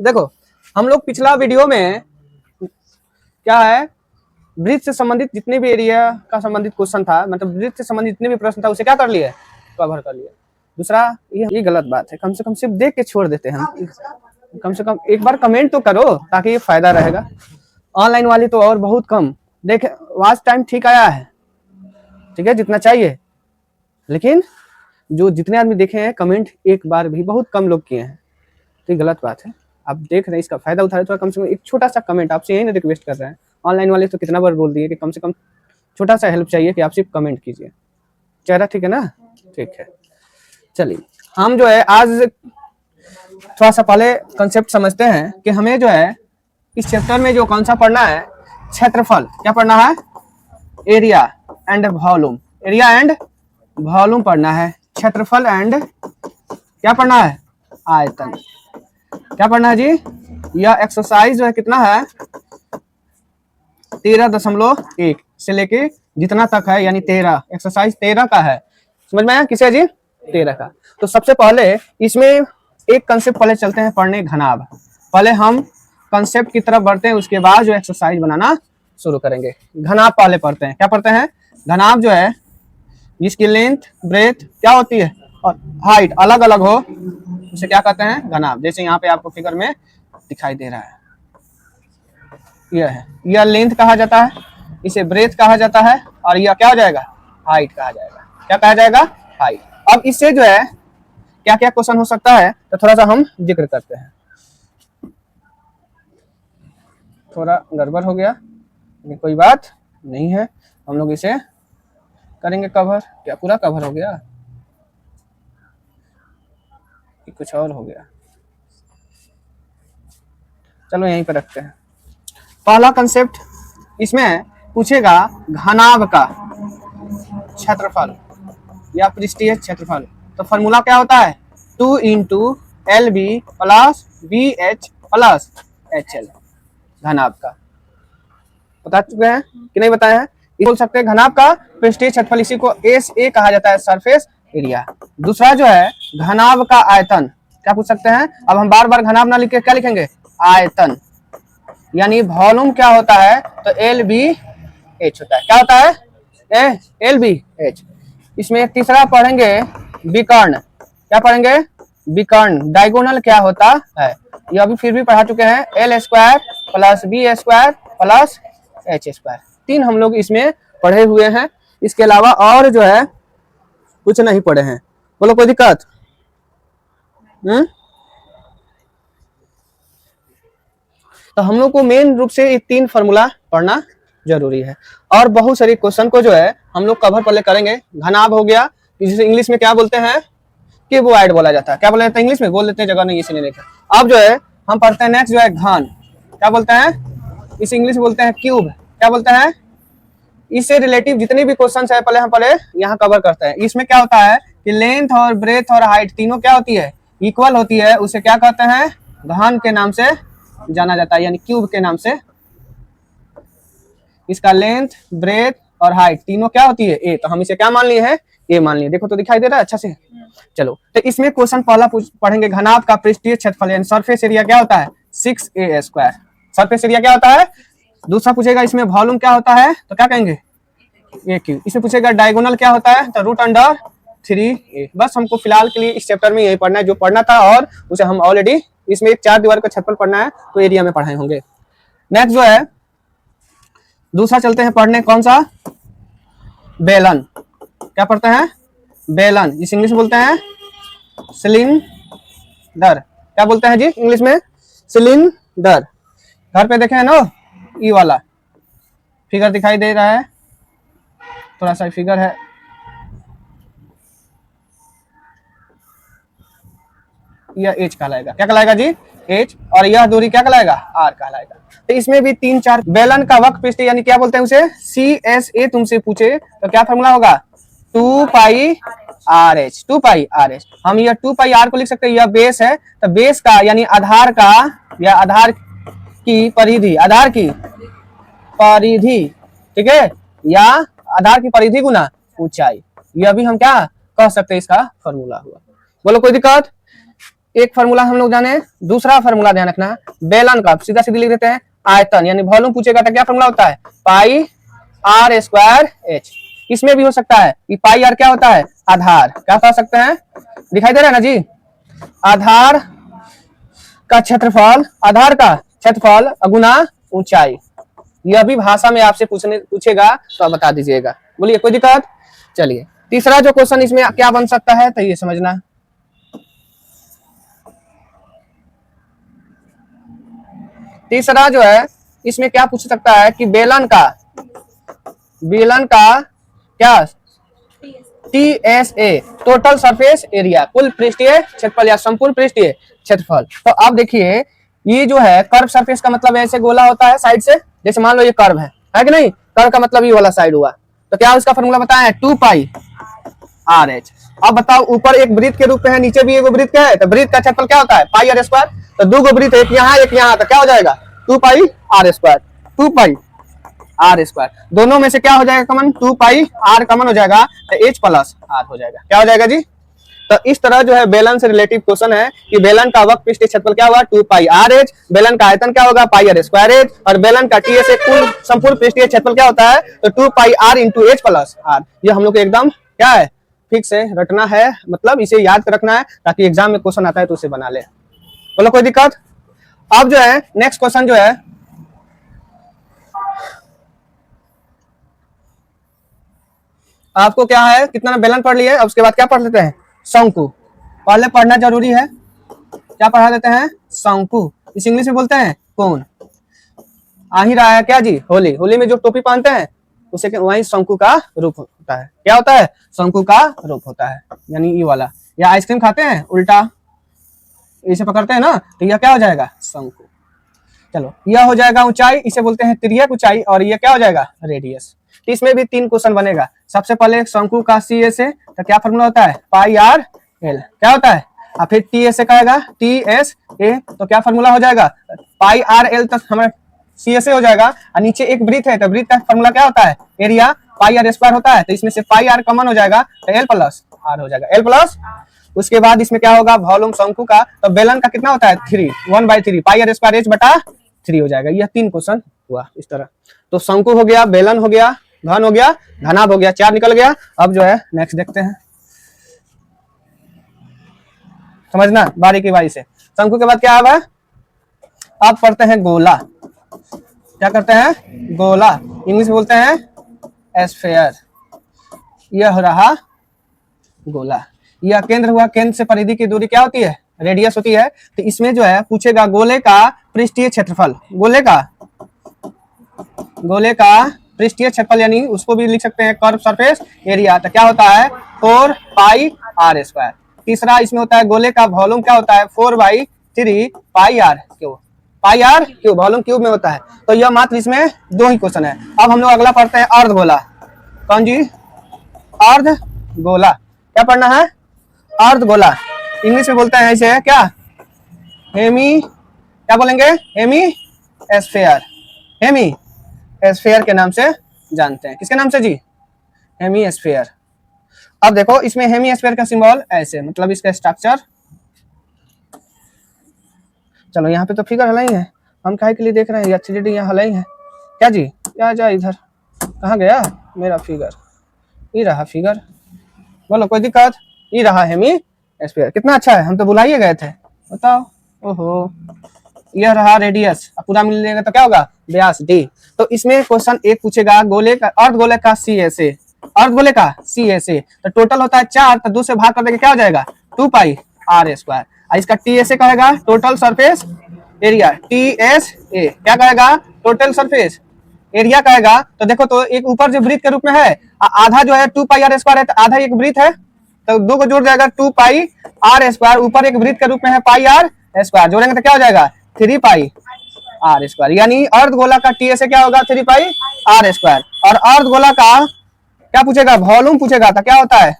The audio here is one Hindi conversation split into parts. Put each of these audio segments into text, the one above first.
देखो हम लोग पिछला वीडियो में क्या है, ब्रिज से संबंधित जितने भी एरिया का संबंधित क्वेश्चन था, मतलब ब्रिज से संबंधित जितने भी प्रश्न था उसे क्या कर लिए, कवर कर लिए। दूसरा ये गलत बात है, कम से कम सिर्फ देख के छोड़ देते हैं हम, कम से कम एक बार कमेंट तो करो ताकि ये फायदा रहेगा। ऑनलाइन वाली तो और बहुत कम देखे, वॉच टाइम ठीक आया है, ठीक है जितना चाहिए, लेकिन जो जितने आदमी देखे हैं कमेंट एक बार भी बहुत कम लोग किए हैं, तो ये गलत बात है। आप देख रहे हैं इसका फायदा उठा रहे तो कम से कम एक छोटा सा कमेंट, आपसे यही ना रिक्वेस्ट कर रहे हैं। ऑनलाइन वाले तो कितना बार बोल दिए कि कम से कम छोटा सा हेल्प चाहिए कि आप सिर्फ कमेंट कीजिए। चेहरा ठीक है ना, ठीक है। चलिए हम जो है आज थोड़ा सा पहले कंसेप्ट समझते हैं कि हमें जो है इस चैप्टर में जो कौन सा पढ़ना है, क्षेत्रफल। क्या पढ़ना है? Area and volume. Area and volume पढ़ना है। क्षेत्रफल एंड क्या पढ़ना है? आयतन। क्या पढ़ना है जी? यह एक्सरसाइज जो है कितना है? 13.1 से लेके जितना तक है, यानी 13, एक्सरसाइज 13 का है। समझ में आया किसे जी? 13 का। तो सबसे पहले इसमें एक कंसेप्ट पहले चलते हैं पढ़ने, घनाभ। पहले हम कंसेप्ट की तरफ बढ़ते हैं, उसके बाद जो एक्सरसाइज बनाना शुरू करेंगे। घनाभ पहले पढ़ते हैं। क्या पढ़ते हैं? घनाभ जो है जिसकी लेंथ, ब्रेथ क्या होती है और हाइट अलग अलग हो, उसे क्या कहते हैं? घनाभ। जैसे यहाँ पे आपको फिगर में दिखाई दे रहा है, यह है, यह लेंथ कहा जाता है, इसे ब्रेथ कहा जाता है, और यह क्या हो जाएगा? हाइट कहा जाएगा। क्या कहा जाएगा? हाइट। अब इससे जो है क्या क्या क्वेश्चन हो सकता है, तो थोड़ा सा हम जिक्र करते हैं। थोड़ा गड़बड़ हो गया लेकिन कोई बात नहीं है, हम लोग इसे करेंगे कवर। क्या पूरा कवर हो गया? कुछ और हो गया, चलो यहीं पे रखते हैं। पहला कंसेप्ट इसमें पूछेगा घनाभ का क्षेत्रफल या पृष्ठीय क्षेत्रफल। तो फॉर्मूला क्या होता है? 2 × LB plus BH plus HL। घनाभ का बता चुके हैं कि नहीं बताया है? बोल सकते हैं घनाभ का पृष्ठीय क्षेत्रफल, इसी को SA कहा जाता है, सरफेस एरिया। दूसरा जो है घनाभ का आयतन। क्या पूछ सकते हैं? अब हम बार बार घनाभ ना लिख के क्या लिखेंगे? आयतन। यानी वॉल्यूम क्या होता है? तो LBH होता है। क्या होता है? LBH। इसमें एक तीसरा पढ़ेंगे विकर्ण। क्या पढ़ेंगे? विकर्ण। डायगोनल क्या होता है? ये अभी फिर भी पढ़ा चुके हैं, L² plus B² plus H²। 3 हम लोग इसमें पढ़े हुए हैं, इसके अलावा और जो है कुछ नहीं पढ़े हैं। बोलो कोई दिक्कत? तो हम लोग को मेन रूप से ये 3 फॉर्मूला पढ़ना जरूरी है, और बहुत सारे क्वेश्चन को जो है हम लोग कवर पहले करेंगे। घनाभ हो गया, जिसे इंग्लिश में क्या बोलते हैं? क्यूबॉइड बोला जाता है। क्या बोला जाता है इंग्लिश में? बोल देते हैं, जगह नहीं इसलिए देखा। अब जो है हम पढ़ते हैं नेक्स्ट जो है घन। क्या बोलते हैं? इसे इंग्लिश बोलते हैं क्यूब। क्या बोलते हैं? इससे रिलेटिव जितने भी क्वेश्चन है पहले हम यहाँ कवर करते हैं। इसमें क्या होता है कि लेंथ और ब्रेथ और हाइट तीनों क्या होती है? इक्वल होती है। उसे क्या कहते हैं? घन के नाम से जाना जाता है, यानी क्यूब के नाम से। इसका लेंथ, ब्रेथ और हाइट तीनों क्या होती है? ए। तो हम इसे क्या मान लिए हैं? ए मान लिए। देखो तो दिखाई दे रहा है अच्छा से। चलो तो इसमें क्वेश्चन पहला पढ़ेंगे घनाभ का पृष्ठीय क्षेत्रफल, यानी सरफेस एरिया क्या होता है? 6A²। सरफेस एरिया क्या होता है? दूसरा पूछेगा इसमें वॉल्यूम क्या होता है, तो क्या कहेंगे? AQ। इसमें पूछेगा डायगोनल क्या होता है, तो √3A। बस हमको फिलहाल के लिए इस चैप्टर में यही पढ़ना है जो पढ़ना था, और उसे हम ऑलरेडी इसमें एक 4 दीवार का क्षेत्रफल पढ़ना है तो एरिया में पढ़ाए होंगे। नेक्स्ट जो है दूसरा चलते हैं पढ़ने, कौन सा? बेलन। क्या पढ़ते हैं? बेलन। इस इंग्लिश में बोलते हैं सिलिंडर। क्या बोलते हैं जी इंग्लिश में? सिलिंडर। घर पे देखे हैं ना, ई वाला फिगर दिखाई दे रहा है, थोड़ा सा फिगर है, यह H कहलाएगा। क्या कहलाएगा जी? H। और यह दूरी क्या कहलाएगा? R कहलाएगा। तो इसमें भी 3-4 बेलन का वक्र पृष्ठ, यानी क्या बोलते हैं उसे? CSA तुमसे पूछे तो क्या फॉर्मूला होगा? 2πRH। 2πRH। हम यह 2πR को लिख सकते हैं, यह बेस है, तो बेस का यानी आधार का, या आधार की परिधि, आधार की परिधि, ठीक है, या आधार की परिधि गुना ऊंचाई, यह भी हम क्या कह सकते हैं? इसका फॉर्मूला हुआ। बोलो कोई दिक्कत? एक फार्मूला हम लोग जाने, दूसरा फार्मूला ध्यान रखना, बेलन का सीधा सीधी लिख देते हैं, आयतन यानी वॉल्यूम पूछेगा तो क्या फार्मूला होता है, पाई आर स्क्वायर एच। इसमें भी हो सकता है कि पाई आर क्या होता है, आधार, क्या कह सकते हैं, दिखाई दे रहा है ना जी, आधार का क्षेत्रफल, आधार का क्षेत्रफल गुना ऊंचाई। यह भी भाषा में आपसे पूछेगा तो आप बता दीजिएगा, बोलिए कोई दिक्कत। चलिए तीसरा जो क्वेश्चन इसमें क्या बन सकता है तो ये समझना, तीसरा जो है इसमें क्या पूछ सकता है कि बेलन का क्या TSA टोटल सरफेस एरिया, कुल पृष्ठीय क्षेत्रफल या संपूर्ण पृष्ठीय क्षेत्रफल। तो अब देखिए ये जो है कर्व सरफेस का मतलब ऐसे गोला होता है साइड से, जैसे मान लो ये कर्व है कि नहीं, कर्व का मतलब ये वाला साइड हुआ, तो क्या उसका फॉर्मूला बताएं, 2 पाई आर एच। अब बताओ ऊपर एक वृत्त के रूप में है, नीचे भी एक वृत्त है, तो वृत्त का क्षेत्रफल क्या होता है, पाई आर स्क्वायर। तो दो वृत्त, एक यहाँ एक यहाँ, तो क्या हो जाएगा 2 pi R square, 2 pi R square, दोनों में से क्या हो जाएगा कॉमन, 2 पाई आर कॉमन हो जाएगा, तो एच प्लस आर हो जाएगा, क्या हो जाएगा जी। तो इस तरह जो है बेलन से रिलेटिव क्वेश्चन है कि बेलन का वक्र पृष्ठीय क्षेत्रफल क्या होगा, 2 पाई आर एच, बेलन का आयतन क्या होगा, पाई आर स्क्वायर एच, और बेलन का TSA कुल संपूर्ण पृष्ठीय क्षेत्रफल क्या होता है, तो 2 pi R into H plus R. ये हम लोग एकदम क्या है फिक्स है, रटना है, मतलब इसे याद रखना है ताकि एग्जाम में क्वेश्चन आता है तो उसे बना ले। बोलो कोई दिक्कत। अब जो है नेक्स्ट क्वेश्चन जो है, आपको क्या है, कितना बेलन पढ़ लिया, अब उसके बाद क्या पढ़ लेते हैं, शंकु। पहले पढ़ना जरूरी है, क्या पढ़ा देते हैं, शंकु, इस इंग्लिश में बोलते हैं कौन। आ ही रहा है क्या जी, होली, होली में जो टोपी पहनते हैं उसे वही शंकु का रूप होता है, क्या होता है, शंकु का रूप होता है, यानी ये वाला। या आइसक्रीम खाते हैं उल्टा इसे पकड़ते हैं ना, तो यह क्या हो जाएगा, शंकु। चलो यह हो जाएगा ऊंचाई, इसे बोलते हैं तिर्यक ऊंचाई, और यह क्या हो जाएगा, रेडियस। इसमें भी 3 क्वेश्चन बनेगा। सबसे पहले शंकु का CSA, तो क्या फॉर्मूला होता है, पाई आर एल, क्या होता है, और फिर TSA का आएगा TSA, तो क्या फॉर्मूला हो जाएगा, पाई आर एल तक हमारा CSA हो जाएगा, और नीचे एक वृत्त है तो वृत्त का फॉर्मूला क्या होता है, एरिया पाई आर स्क्वायर होता है, तो इसमें से पाई आर कॉमन हो जाएगा, तो एल प्लस आर हो जाएगा, एल प्लस। उसके बाद इसमें क्या होगा, वॉल्यूम शंकु का, तो बेलन का कितना होता है, 3, 1/3 पाई आर स्क्वायर एच बटा 3 हो जाएगा। यह 3 क्वेश्चन हुआ इस तरह। तो शंकु हो गया, बेलन हो गया, घन हो गया, घनाभ हो गया, 4 निकल गया। अब जो है नेक्स्ट देखते हैं, समझना बारी बारी से। शंकु के बाद क्या आवा, अब पढ़ते हैं गोला। क्या करते हैं, गोला, इंग्लिश में बोलते हैं स्फीयर। यह रहा गोला, यह केंद्र हुआ, केंद्र से परिधि की दूरी क्या होती है, रेडियस होती है। तो इसमें जो है पूछेगा गोले का पृष्ठीय क्षेत्रफल, गोले का पृष्ठीय क्षेत्रफल, यानी उसको भी लिख सकते हैं कर्व सरफेस एरिया, तो क्या होता है 4 पाई आर स्क्वायर। तीसरा इसमें होता है गोले का वॉल्यूम, क्या होता है 4/3 pi R cube, pi R cube volume cube में होता है। तो यह मात्र इसमें 2 ही क्वेश्चन है। अब हम लोग अगला पढ़ते हैं अर्धगोला। कौन जी, अर्धगोला, क्या पढ़ना है, अर्धगोला, इंग्लिश में बोलते हैं इसे क्या, हेमी, क्या बोलेंगे, हेमी स्फीयर, हेमी स्फीयर के नाम से जानते हैं। किसके नाम से जी, हेमी स्फीयर। अब देखो इसमें हेमी स्फीयर का सिंबल ऐसे, मतलब इसका स्ट्रक्चर। चलो यहाँ पे तो फिगर हलाई है, हम काहे के लिए देख रहे हैं, एचडीडी यहाँ हलाई है क्या जी, क्या जा इधर, कहाँ गया मेरा फिगर, ये रहा फिगर, बोलो कोई दिक्कत, ये रहा हेमी स्फीयर। कितना अच्छा है, हम तो बुलाइए गए थे, बताओ। ओहो, यह रहा रेडियस, पूरा मिल लेगा तो क्या होगा, व्यास डी। तो इसमें क्वेश्चन एक पूछेगा गोले का, अर्धगोले का CSA, अर्धगोले का CSA, तो टोटल होता है 4, तो 2 से भाग कर देंगे क्या हो जाएगा 2 पाई आर स्क्वायर। इसका TSA कहेगा टोटल सरफेस एरिया, TSA क्या कहेगा, टोटल सरफेस एरिया कहेगा। तो देखो तो एक ऊपर जो वृत्त के रूप में है, आधा जो है 2 पाई आर स्क्वायर है, तो आधा एक वृत्त है, तो 2 को जोड़ जाएगा 2 पाई आर स्क्वायर, ऊपर एक वृत्त के रूप में है पाई आर स्क्वायर, जोड़ेंगे तो क्या हो जाएगा 3 पाई आर स्क्वायर। यानी अर्धगोला का TSA क्या होगा 3 पाई आर स्क्वायर। और अर्धगोला का क्या पूछेगा, वॉल्यूम पूछेगा, तो क्या होता है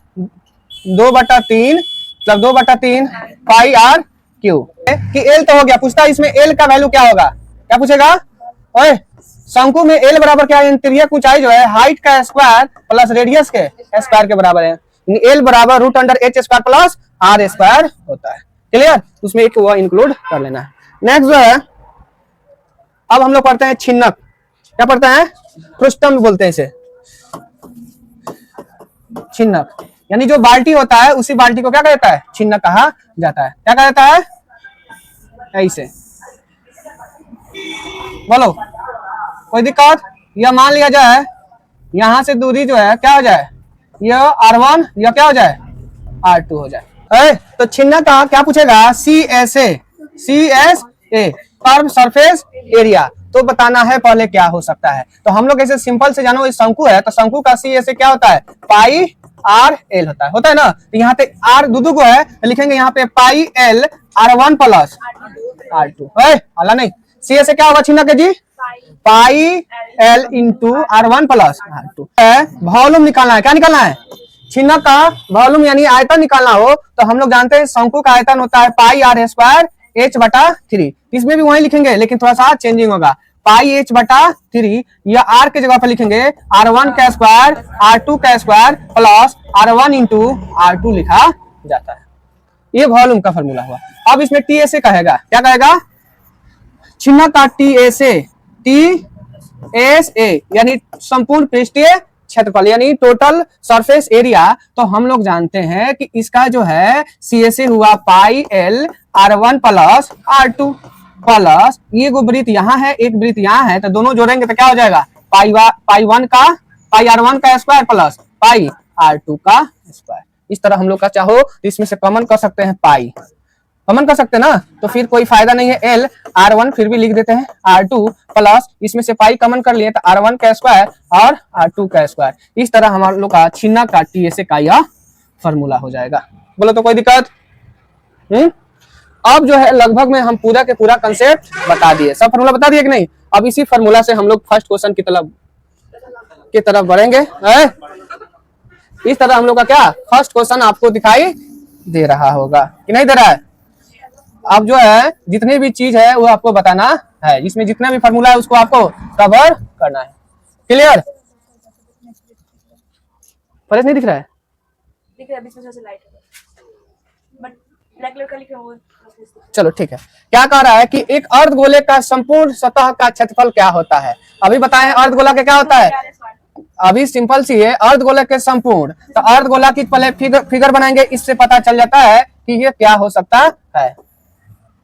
2/3, मतलब 2/3 पाई आर क्यूब। कि एल तो हो गया, पूछता है इसमें एल का वैल्यू क्या होगा, क्या पूछेगा, ओए शंकु में एल बराबर क्या है, तिर्यक ऊंचाई जो है हाइट का स्क्वायर प्लस रेडियस के स्क्वायर के बराबर है। एल बराबर √h² प्लस आर स्क्वायर होता है। क्लियर, उसमें एक वह इंक्लूड कर लेना है। नेक्स्ट जो है, अब हम लोग पढ़ते हैं छिन्नक। क्या पढ़ते हैं? फ्रुस्टम बोलते हैं इसे, छिन्नक। यानी जो बाल्टी होता है उसी बाल्टी को क्या कहता है? छिन्नक कहा जाता है। क्या कहता है? ऐसे बोलो, कोई दिक्कत? यह मान लिया जाए यहां से दूरी जो है क्या हो जाए, यह R1 या क्या हो जाए, R2 हो जाए। तो छिन्नक का क्या पूछेगा? CSA, CSA curve surface area. तो बताना है पहले क्या हो सकता है। तो हम लोग ऐसे सिंपल से जानो, शंकु है तो शंकु का CSA क्या होता है? पाई RL होता है ना। तो यहाँ पे R दो है तो लिखेंगे यहाँ पे पाई L R1 प्लस R2। अला नहीं, CSA क्या होगा छिन्नक के जी? पाई L into R1 plus R2 है। वॉल्यूम निकालना है। क्या निकालना है? छिन्नक का वॉल्यूम यानी आयतन निकालना हो तो हम लोग जानते हैं शंकु का आयतन होता है पाई R स्क्वायर H/3। इसमें भी वही लिखेंगे लेकिन थोड़ा सा चेंजिंग होगा, पाई H/3 या R के जगह पर लिखेंगे R1 का स्क्वायर R2 का square plus R1 into R2 लिखा जाता है। ये वॉल्यूम का फॉर्मूला हुआ। अब इसमें TSA कहेगा। क्या कहेगा? छिन्नक का TSA यानी संपूर्ण पृष्ठीय क्षेत्रफल यानी टोटल सरफेस एरिया। तो हम लोग जानते हैं कि इसका जो है CSA हुआ पाई L R1 plus R2 plus ये वृत्त यहाँ है, एक वृत्त यहाँ है, तो दोनों जोड़ेंगे तो क्या हो जाएगा? पाई R1 का स्क्वायर प्लस पाई R2 का स्क्वायर। इस तरह हम लोग का चाहो तो इसमें से कॉमन कर सकते हैं, पाई कॉमन कर सकते हैं ना, तो फिर कोई फायदा नहीं है। L R1 फिर भी लिख देते हैं R2 प्लस इसमें से पाई कॉमन कर लिए तो R1 का स्क्वायर और R2 का स्क्वायर। इस तरह हमारे लोग का छिन्नक का TSA का यह फॉर्मूला हो जाएगा। बोलो तो कोई दिक्कत? अब जो है लगभग में हम पूरा के पूरा कंसेप्ट बता दिए, सब फॉर्मूला बता दिए कि नहीं। अब इसी फॉर्मूला से हम लोग फर्स्ट क्वेश्चन की तरफ बढ़ेंगे। इस तरह हम लोग का क्या फर्स्ट क्वेश्चन आपको दिखाई दे रहा होगा कि नहीं दे रहा है? अब जो है जितनी भी चीज है वो आपको बताना है, जिसमें जितना भी फॉर्मूला है उसको आपको कवर करना है। क्लियर? परेश नहीं दिख रहा है? दिख रहा है, बीच में से लाइट है बट ब्लैक कलर का लिखा हुआ है। चलो ठीक है। क्या कह रहा है कि एक अर्धगोले का संपूर्ण सतह का क्षेत्रफल क्या होता है? अभी बताएं अर्धगोला का क्या होता है। अभी सिंपल सी है, अर्धगोले के संपूर्ण। तो अर्धगोला की पहले फिगर बनाएंगे, इससे पता चल जाता है कि ये क्या हो सकता है।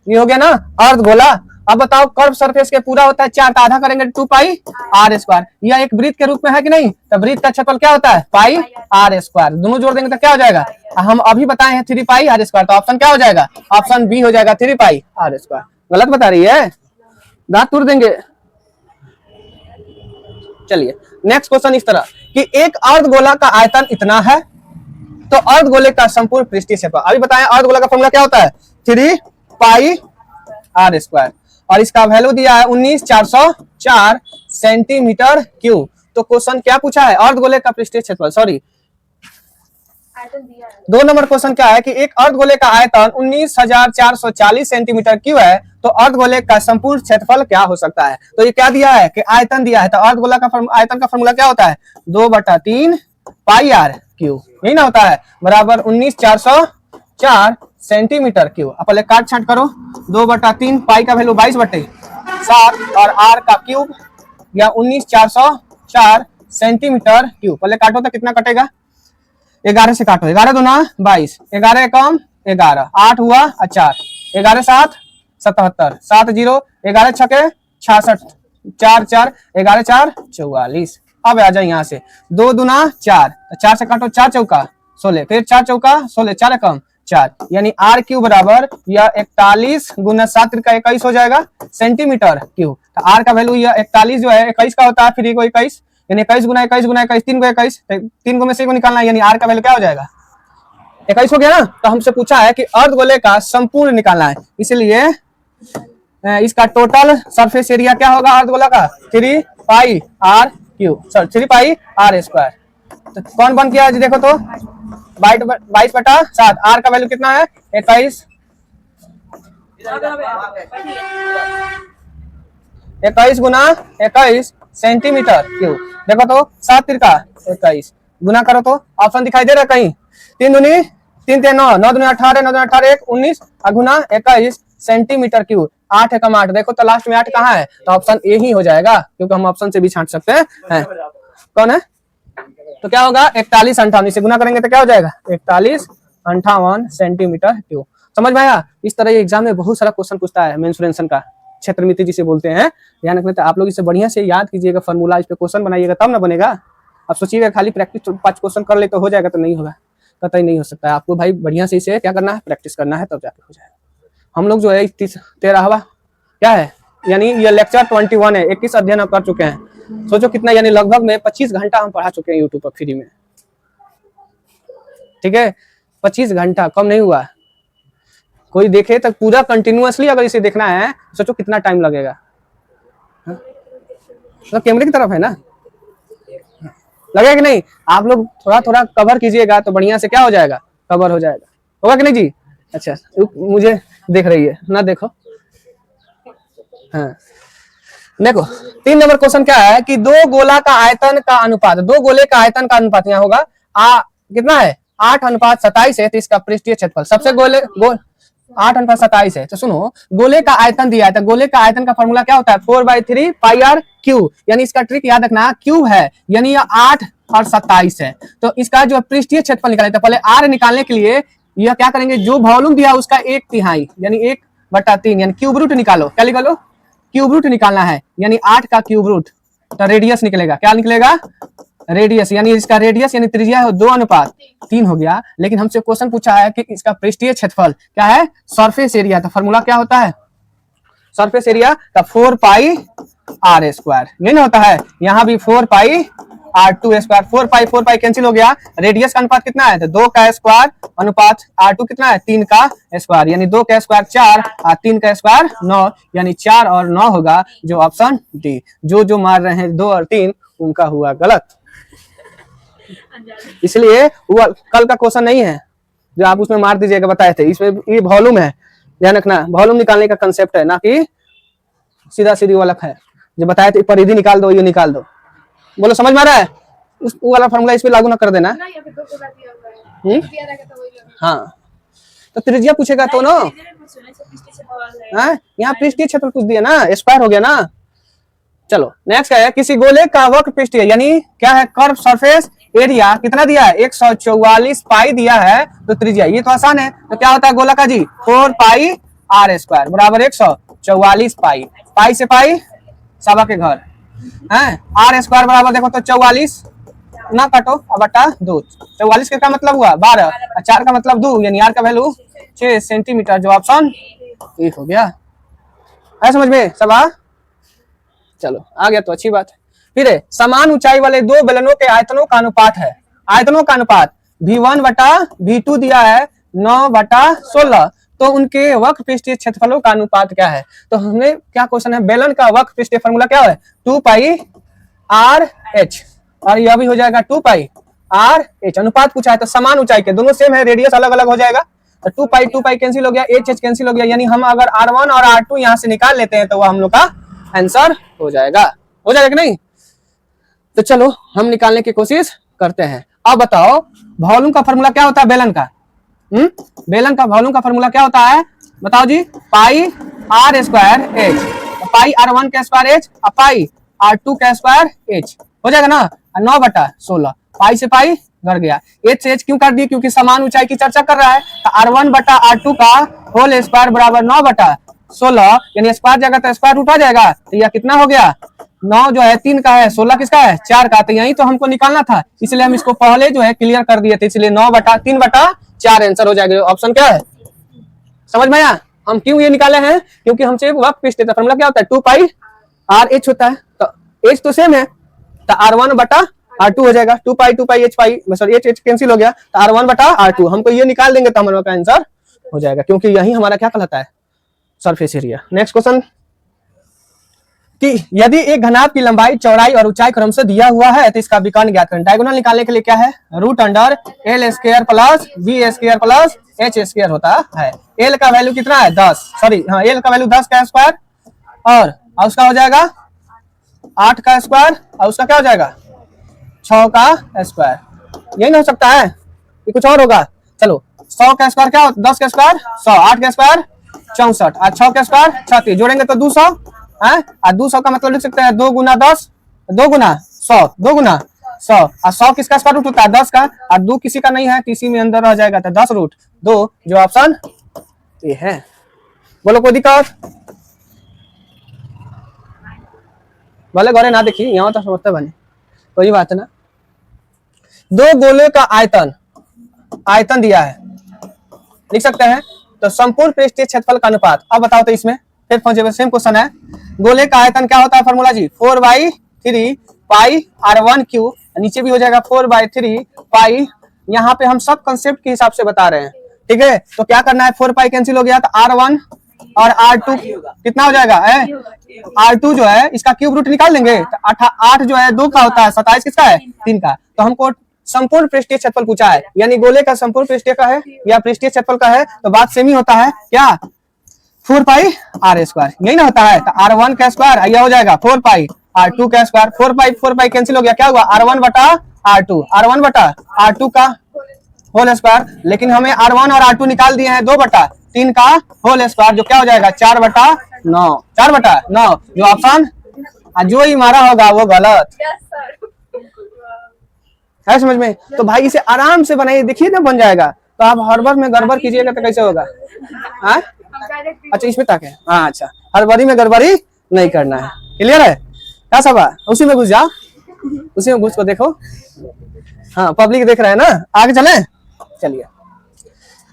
ये हो गया ना अर्धगोला। अब बताओ कर्व सरफेस के पूरा होता है 4, तो आधा करेंगे 2 पाई R स्क्वायर। यह एक वृत्त के रूप में है कि नहीं? तो वृत्त का क्षेत्रफल क्या होता है? पाई R स्क्वायर। दोनों जोड़ देंगे तो क्या हो जाएगा? हम अभी बताए हैं 3 पाई R स्क्वायर, तो ऑप्शन क्या हो जाएगा? ऑप्शन बी हो जाएगा 3 पाई R स्क्वायर। गलत बता रही है, दांत तोड़ देंगे। चलिए नेक्स्ट क्वेश्चन इस तरह कि एक अर्धगोला का आयतन इतना है, तो अर्धगोले का संपूर्ण पृष्ठीय क्षेत्रफल। अभी बताएं अर्धगोला का फॉर्मूला क्या होता है? 3 पाई R स्क्वायर और इसका वैल्यू दिया है 19,404 सेंटीमीटर क्यूब। तो क्वेश्चन क्या पूछा है? अर्धगोले का पृष्ठीय क्षेत्रफल, सॉरी 2 नंबर क्वेश्चन क्या है कि एक अर्धगोले का आयतन 19,440 सेंटीमीटर क्यूब है, तो अर्धगोले का संपूर्ण क्षेत्रफल क्या हो सकता है? तो ये क्या दिया है कि आयतन दिया है, तो अर्धगोला का आयतन का फॉर्मूला क्या होता है? 2/3 पाई R क्यूब, यही ना होता है, बराबर 19,404 सेंटीमीटर क्यूब। अब पहले काट छांट करो। 2/3 पाई का वैल्यू 22/7 और R का क्यूब या 19,404 सेंटीमीटर क्यूब। पहले काटो तो कितना कटेगा? 11 से काटो, 11 दूना 22, 11 कम 11, 8 हुआ 4, 11 7 77, 7 0, 11 छके 66, 4 4, 11 4 44। अब आ जाए यहाँ से 2 दूना 4, 4 से काटो, 4 चौका 16, फिर 4 चौका 16, 4 कम 4, यानी R क्यूब बराबर यह 41 गुना 7 का 21 हो जाएगा सेंटीमीटर क्यूब। तो R का वैल्यू यह 41 जो है 21 का होता है, फिर को 21 यानी 21 गुना 21 गुना 21, 3 को 21, 3 को में से को निकालना है, यानी R का वैल्यू क्या हो जाएगा? 21 हो गया ना। तो हमसे पूछा है कि अर्धगोले का संपूर्ण निकालना है, इसलिए इसका टोटल सरफेस एरिया क्या होगा अर्धगोला का? 3 पाई R क्यूब, सॉरी 3 पाई R स्क्वायर। तो कौन बन गया देखो तो 22/7। R का वैल्यू कितना है? 21 गुना 21 सेंटीमीटर क्यूब। देखो तो 7 तिरका 21 गुना करो तो ऑप्शन दिखाई दे रहा है कहीं? 3 दूनी 3 3 9 9 2 18 9 2 18 1 19 गुना 21 सेंटीमीटर क्यूब। 8 एकम 8, देखो तो लास्ट में 8 कहाँ है, तो ऑप्शन ए ही हो जाएगा, क्योंकि हम ऑप्शन से भी छांट सकते हैं। कौन है, तो क्या होगा 41 58 से गुना करेंगे तो क्या हो जाएगा 41 58 सेंटीमीटर क्यूब। समझ में आया। इस तरह ये एग्जाम में बहुत सारा क्वेश्चन पूछता है मेंसुरेशन का, क्षेत्रमिति जिसे बोलते हैं। ध्यान रखना, तो आप लोग इसे बढ़िया से याद कीजिएगा, फॉर्मूला इस पे क्वेश्चन बनाइएगा तब ना बनेगा। अब सोचिएगा खाली प्रैक्टिस 5 क्वेश्चन कर ले तो हो जाएगा, तो नहीं होगा, कतई नहीं हो सकता है। आपको भाई बढ़िया से इसे क्या करना है, प्रैक्टिस करना है, तब जाके हो जाएगा। हम लोग जो है 13वां क्या है, यानी ये लेक्चर 21 है, 21 अध्ययन कर चुके हैं। सोचो कितना, यानी लगभग में 25 घंटा हम पढ़ा चुके हैं यूट्यूब पर फ्री में। ठीक है, 25 घंटा कम नहीं हुआ। कोई देखे तो पूरा कंटिन्यूअसली अगर इसे देखना है, सोचो कितना टाइम लगेगा। मतलब कैमरे की तरफ है ना, लगेगा कि नहीं। आप लोग थोड़ा थोड़ा कवर कीजिएगा तो बढ़िया से क्या हो जाएगा, कवर हो जाएगा। होगा कि नहीं जी। अच्छा, मुझे देख रही है ना, देखो। हाँ देखो 3 नंबर क्वेश्चन क्या है कि दो गोला का आयतन का अनुपात, दो गोले का आयतन का अनुपात यहाँ होगा कितना है 8:27 है, तो इसका पृष्ठीय क्षेत्रफल सबसे गोले 8:27 है। तो सुनो, गोले का आयतन दिया है, तो गोले का आयतन का फॉर्मूला क्या होता है 4/3 पाई आर क्यू, यानी इसका ट्रिक याद रखना, क्यू है यानी ये 8 और 27 है। तो इसका जो पृष्ठीय क्षेत्रफल निकाले, तो पहले आर निकालने के लिए यह क्या करेंगे, जो वॉल्यूम दिया उसका 1/3 यानी 1/3 यानी क्यूब रूट निकालो। क्या निकालो, क्यूब रूट निकालना है, यानी 8 का क्यूब रूट, तो रेडियस निकलेगा। क्या निकलेगा, रेडियस, यानी इसका रेडियस यानी त्रिज्या है 2:3 हो गया। लेकिन हमसे क्वेश्चन पूछा है कि इसका पृष्ठीय क्षेत्रफल क्या है, सरफेस एरिया। तो फॉर्मूला क्या होता है, सरफेस एरिया का 4 पाई आर स्क्वायर, यही ना होता है। यहाँ भी 4 पाई R2 स्क्वायर, 4 पाई कैंसिल हो गया। रेडियस का अनुपात कितना है, तो 2 का स्क्वायर अनुपात R2 कितना है 3 का स्क्वायर, यानी 2 का स्क्वायर 4 और 3 का स्क्वायर 9, यानी 4 और 9 होगा, जो ऑप्शन डी। जो मार रहे हैं 2 और 3 उनका हुआ गलत। इसलिए वो कल का क्वेश्चन नहीं है जो आप उसमें मार दीजिएगा, बताए थे। इसमें ये वॉल्यूम है, ध्यान रखना, वॉल्यूम निकालने का कंसेप्ट है, ना कि सीधा सीधी वाला है जो बताए थे परिधि निकाल दो, ये निकाल दो। बोलो समझ में आ रहा है, उस वाला फॉर्मूला इस पे लागू ना कर देना। हाँ, तो त्रिज्या पूछेगा तो ना, यहाँ पृष्ठीय क्षेत्रफल पूछ दिया ना, स्क्वायर हो गया ना। चलो नेक्स्ट है, किसी गोले का वक्र पृष्ठीय यानी क्या है, कर्व सरफेस एरिया कितना दिया है 144 पाई दिया है, तो त्रिज्या, ये तो आसान है। तो क्या होता है गोला का जी 4 पाई आर स्क्वायर बराबर 144 पाई, पाई से पाई सवा के घर है, आर स्क्वायर बराबर देखो तो 44 ना काटो अब बटा 2, 44 का मतलब हुआ 12 और 4 का मतलब 2, यानी आर का वैल्यू 6 सेंटीमीटर, जो ऑप्शन ए हो गया। है समझ में सब चलो आ गया तो अच्छी बात है। फिर है, समान ऊंचाई वाले दो बेलनों के आयतनों का अनुपात है, आयतनों का अनुपात V1/V2 दिया है 9/16, तो उनके वक्र पृष्ठीय क्षेत्रफलों का अनुपात क्या है। तो हमने क्या क्वेश्चन है, बेलन का वक्र पृष्ठीय फॉर्मूला क्या है 2 पाई आर एच, और यह भी हो जाएगा 2 पाई आर एच। अनुपात पूछा है तो समान ऊंचाई के, दोनों सेम है, रेडियस अलग अलग हो जाएगा, तो 2 पाई कैंसिल हो गया, एच कैंसिल हो गया, यानी हम अगर R1 और R2 यहाँ से निकाल लेते हैं तो वह हम लोग का आंसर हो जाएगा कि नहीं। तो चलो हम निकालने की कोशिश करते हैं। अब बताओ वॉल्यूम का फॉर्मूला क्या होता है बेलन का, बेलन का वॉल्यूम का फॉर्मूला क्या होता है बताओ जी, pi R square H, pi R1 का स्क्वायर एच और पाई R2 का स्क्वायर एच हो जाएगा ना, 9/16, पाई से पाई घट गया, एच से एच क्यों काट दिए, क्योंकि समान ऊंचाई की चर्चा कर रहा है। तो R1/R2 का होल स्क्वायर बराबर 9/16, यानी स्क्वायर जाएगा तो स्क्वायर रूट आ जाएगा, तो यह कितना हो गया 9 जो है 3 का है, 16 किसका है 4 का, तो यही तो हमको निकालना था, इसलिए हम इसको पहले जो है क्लियर कर दिए थे, इसलिए 9/3/4 आंसर हो जाएगा। ऑप्शन क्या है, समझ में आया। हम क्यों ये निकाले हैं, क्योंकि हमसे वक्र पृष्ठीय फॉर्मूला क्या होता है 2 पाई आर एच होता है, तो एच तो सेम है, तो R1/R2 हो जाएगा, 2 पाई एच पाई, सॉरी एच कैंसिल हो गया, तो R1/R2 हमको ये निकाल देंगे तो हमारा आंसर हो जाएगा, क्योंकि यही हमारा क्या कहलाता है सरफेस एरिया। नेक्स्ट क्वेश्चन, कि यदि एक घनाभ की लंबाई चौड़ाई और ऊंचाई क्रम से दिया हुआ है तो इसका विकर्ण ज्ञात करें। डायगोनल निकालने के लिए क्या है, √L² plus V² plus H² होता है। L का वैल्यू कितना है 10, सॉरी हाँ L का वैल्यू 10 का स्क्वायर, और उसका हो जाएगा 8 का स्क्वायर, और उसका क्या हो जाएगा 6 का स्क्वायर, यही ना हो सकता है, ये कुछ और होगा। चलो 100 का स्क्वायर क्या होता है? 10 का स्क्वायर 100, 8 का स्क्वायर 64 और 6 का स्क्वायर 36, जोड़ेंगे तो 200 है। और 200 का मतलब लिख सकते हैं 2 गुना 10, 2 गुना 100, 2 गुना 100 और 100 किसका स्क्वायर रूट होता है? 10 का, और 2 किसी का नहीं है तो इसी में अंदर रह जाएगा, तो 10 रूट 2 जो ऑप्शन ये है। बोलो कोई दिक्कत? भले घरे ना देखी, यहाँ तो समझते बने, कोई बात ना। दो गोले का आयतन, आयतन दिया है, लिख सकते हैं तो संपूर्ण पृष्ठीय क्षेत्रफल का अनुपात। अब बताओ तो इसमें फिर सेम क्वेश्चन है। गोले का आयतन क्या होता है? फॉर्मूला जी 4/3 पाई r1 क्यू, नीचे भी हो जाएगा 4/3 पाई। यहाँ पे हम सब कंसेप्ट के हिसाब से बता रहे हैं, ठीक है। तो क्या करना है, 4 पाई कैंसिल हो गया तो r1 और r2 कितना हो जाएगा? r2 जो है इसका क्यूब रूट निकाल लेंगे तो 8 जो है 2 का होता है, 27 किसका है? 3 का। तो हमको संपूर्ण पृष्ठीय क्षेत्रफल पूछा है, यानी गोले का संपूर्ण पृष्ठीय का है या पृष्ठीय क्षेत्रफल का है, तो बात सेम ही होता है क्या? 4 पाई r स्क्वायर, यही ना होता है। तो r1 का स्क्वायर यह हो जाएगा 4 पाई, r2 का स्क्वायर 4 पाई कैंसिल हो गया, क्या हुआ? r1 बटा r2, r1 बटा r2 का होल स्क्वायर। लेकिन हमें r1 और r2 निकाल दिए हैं 2/3 का होल स्क्वायर, जो क्या हो जाएगा? 4/9, 4/9 जो ऑप्शन जो ही मारा होगा वो गलत है, समझ में? तो भाई इसे आराम से बनाइए, देखिए ना बन जाएगा। तो आप हड़बड़ में गड़बड़ कीजिएगा तो कैसे होगा? हाँ अच्छा इसमें तक है, हाँ अच्छा, हड़बड़ी में गड़बड़ी नहीं करना है, क्लियर है? क्या सब है? उसी में घुस जाओ, उसी में घुस को देखो। हाँ पब्लिक देख रहे हैं ना, आगे चले। चलिए,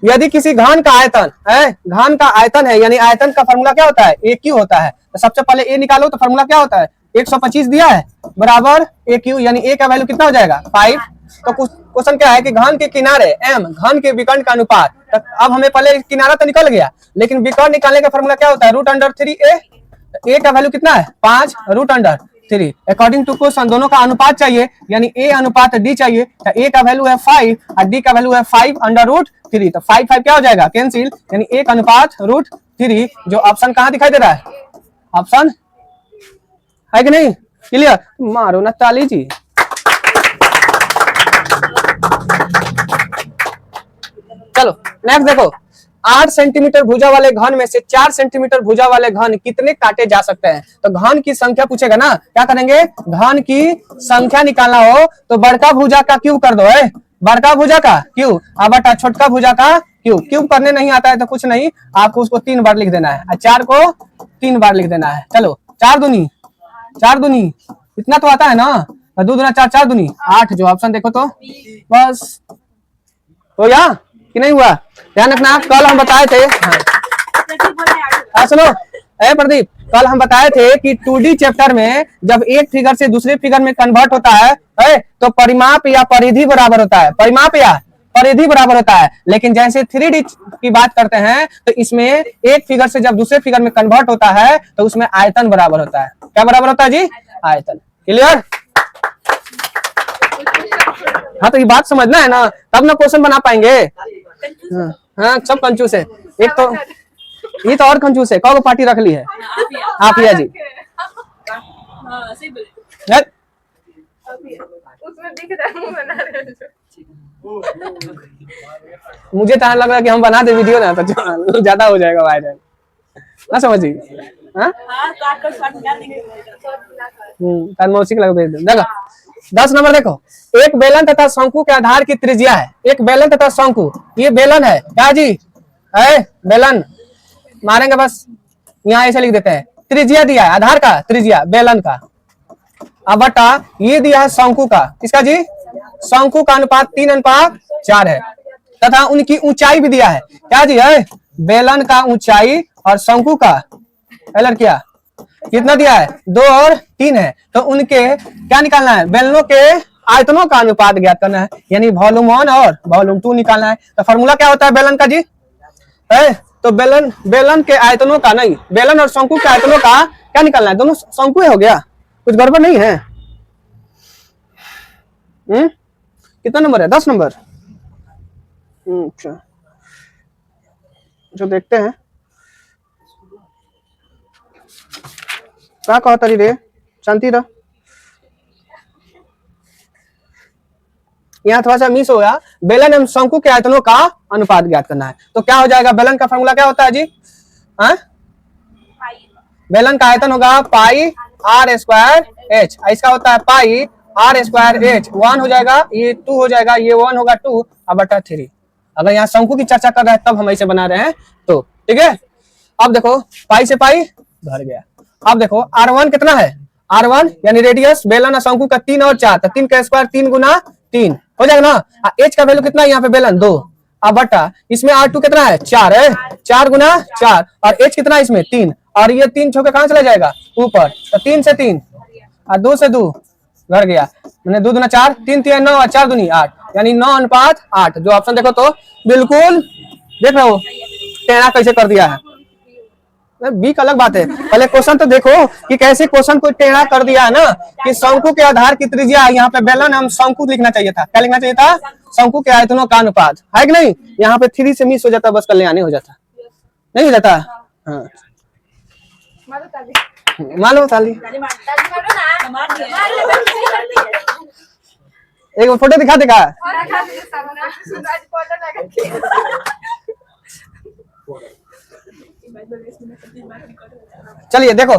यदि किसी घन का आयतन है, घन का आयतन है यानी आयतन का फॉर्मूला क्या होता है? ए क्यू होता है। तो सबसे पहले ए निकालो, तो फॉर्मूला क्या होता है? 125 दिया है बराबर ए क्यू, यानी ए का वैल्यू कितना हो जाएगा? 5। तो क्वेश्चन क्या है कि घन के किनारे एम, घन के विकर्ण का अनुपात। तो अब हमें पहले किनारा तो निकल गया, लेकिन विकर्ण निकालने का फॉर्मूला क्या होता है? √3a। ए का वैल्यू कितना है? 5 √3। अकॉर्डिंग टू क्वेश्चन दोनों का अनुपात चाहिए, यानी ए अनुपात डी चाहिए। तो ए का वैल्यू है 5 और डी का वैल्यू है 5/√3। तो 5 क्या हो जाएगा? कैंसिल, यानी 1/√3 जो ऑप्शन कहाँ दिखाई दे रहा है? ऑप्शन है कि नहीं? क्लियर? मारो ना ताली जी। चलो नेक्स्ट देखो, 8 सेंटीमीटर भुजा वाले घन में से 4 सेंटीमीटर भुजा वाले घन कितने काटे जा सकते हैं? तो घन की संख्या पूछेगा ना, क्या करेंगे? घन की संख्या निकालना हो तो बड़का भुजा का क्यूब कर दो, है बड़का भुजा का क्यूब और बटा छोटका भुजा का क्यूब। क्यूब करने नहीं आता है तो कुछ नहीं, आपको उसको 3 बार लिख देना है और 4 को 3 बार लिख देना है। चलो 4 दूनी इतना तो आता है ना, 2 दूना 4, 4 दूनी 8 जो ऑप्शन देखो तो बस हो गया कि नहीं हुआ? ध्यान रखना, कल हम बताए थे, हाँ सुनो ए प्रदीप, कल हम बताए थे कि 2D चैप्टर में जब एक फिगर से दूसरे फिगर में कन्वर्ट होता है तो परिमाप या परिधि बराबर होता है, परिमाप या परिधि बराबर होता है। लेकिन जैसे 3D की बात करते हैं तो इसमें एक फिगर से जब दूसरे फिगर में कन्वर्ट होता है तो उसमें आयतन बराबर होता है। क्या बराबर होता है जी? आयतन। क्लियर? हाँ तो ये बात समझना है ना, तब ना क्वेश्चन बना पाएंगे। हाँ सब कंजूस है, एक तो ये तो और कंजूस है। कौन पार्टी रख ली है? आप ही जी। मुझे तो लग रहा है कि हम बना दे वीडियो ना तो ज्यादा हो जाएगा वायरल, ना समझिए। हाँ देखो 10 नंबर देखो, एक बेलन तथा शंकु के आधार की त्रिज्या है। एक बेलन तथा शंकु, ये बेलन है क्या जी? है बेलन, मारेंगे बस, यहाँ ऐसे लिख देते हैं। त्रिज्या दिया है, आधार का त्रिज्या बेलन का, अब बटा ये दिया है शंकु का। किसका जी? शंकु का अनुपात 3:4 है, तथा उनकी ऊंचाई भी दिया है। क्या जी? है बेलन का ऊंचाई और शंकु का लड़किया कितना दिया है? 2 और 3 है। तो उनके क्या निकालना है? बेलनों के आयतनों का अनुपात ज्ञात करना है, यानी वॉल्यूम 1 और वॉल्यूम 2 निकालना है। तो फॉर्मूला क्या होता है बेलन का जी? है तो बेलन के आयतनों का नहीं, बेलन और शंकु के आयतनों का क्या निकालना है? दोनों शंकु हो गया, कुछ गड़बड़ नहीं है। कितना नंबर है? 10 नंबर। अच्छा जो देखते हैं क्या कहता रे, शांति रह। यहाँ थोड़ा सा मिस हो गया। बेलन एवं शंकु के आयतनों का अनुपात ज्ञात करना है। तो क्या हो जाएगा, बेलन का फॉर्मूला क्या होता है जी? बेलन का आयतन होगा पाई आर स्क्वायर एच, इसका होता है पाई आर स्क्वायर एच। 1 हो जाएगा, ये 2 हो जाएगा, ये 1 होगा 2 अब बटा 3। अगर यहाँ शंकु की चर्चा कर रहे हैं तब हम ऐसे बना रहे हैं तो ठीक है। अब देखो पाई से पाई भर गया। अब देखो R1 कितना है, R1 यानी रेडियस बेलन और शंकु का 3 और 4, तो 3 का स्क्वायर 3 गुना 3 हो जाएगा ना। एच का वैल्यू कितना है यहाँ पे बेलन 2, अब बटा इसमें R2 कितना है 4 है, 4 गुना 4, और एच कितना है इसमें 3, और ये 3 छोके कहाँ चला जाएगा ऊपर, तो 3 से 3 और 2 से 2 घर गया, मैंने 2 दूना 4, 3 3 9 और 4 दूनी 8, यानी 9:8। जो ऑप्शन देखो तो बिल्कुल देख रहे हो टेढ़ा कैसे कर दिया है। बी का अलग बात है, पहले क्वेश्चन तो देखो कि कैसे क्वेश्चन को टेढ़ा कर दिया है ना, कि शंकु के आधार की त्रिज्या, यहाँ पे बेलन हम शंकु लिखना चाहिए था। क्या लिखना चाहिए था, शंकु के आयतनों का अनुपात, है कि नहीं। यहाँ पे 3 से मिस हो जाता, बस कल्याणी हो जाता, नहीं हो जाता। हाँ मालूम ताली, एक फोटो दिखा देगा। चलिए देखो,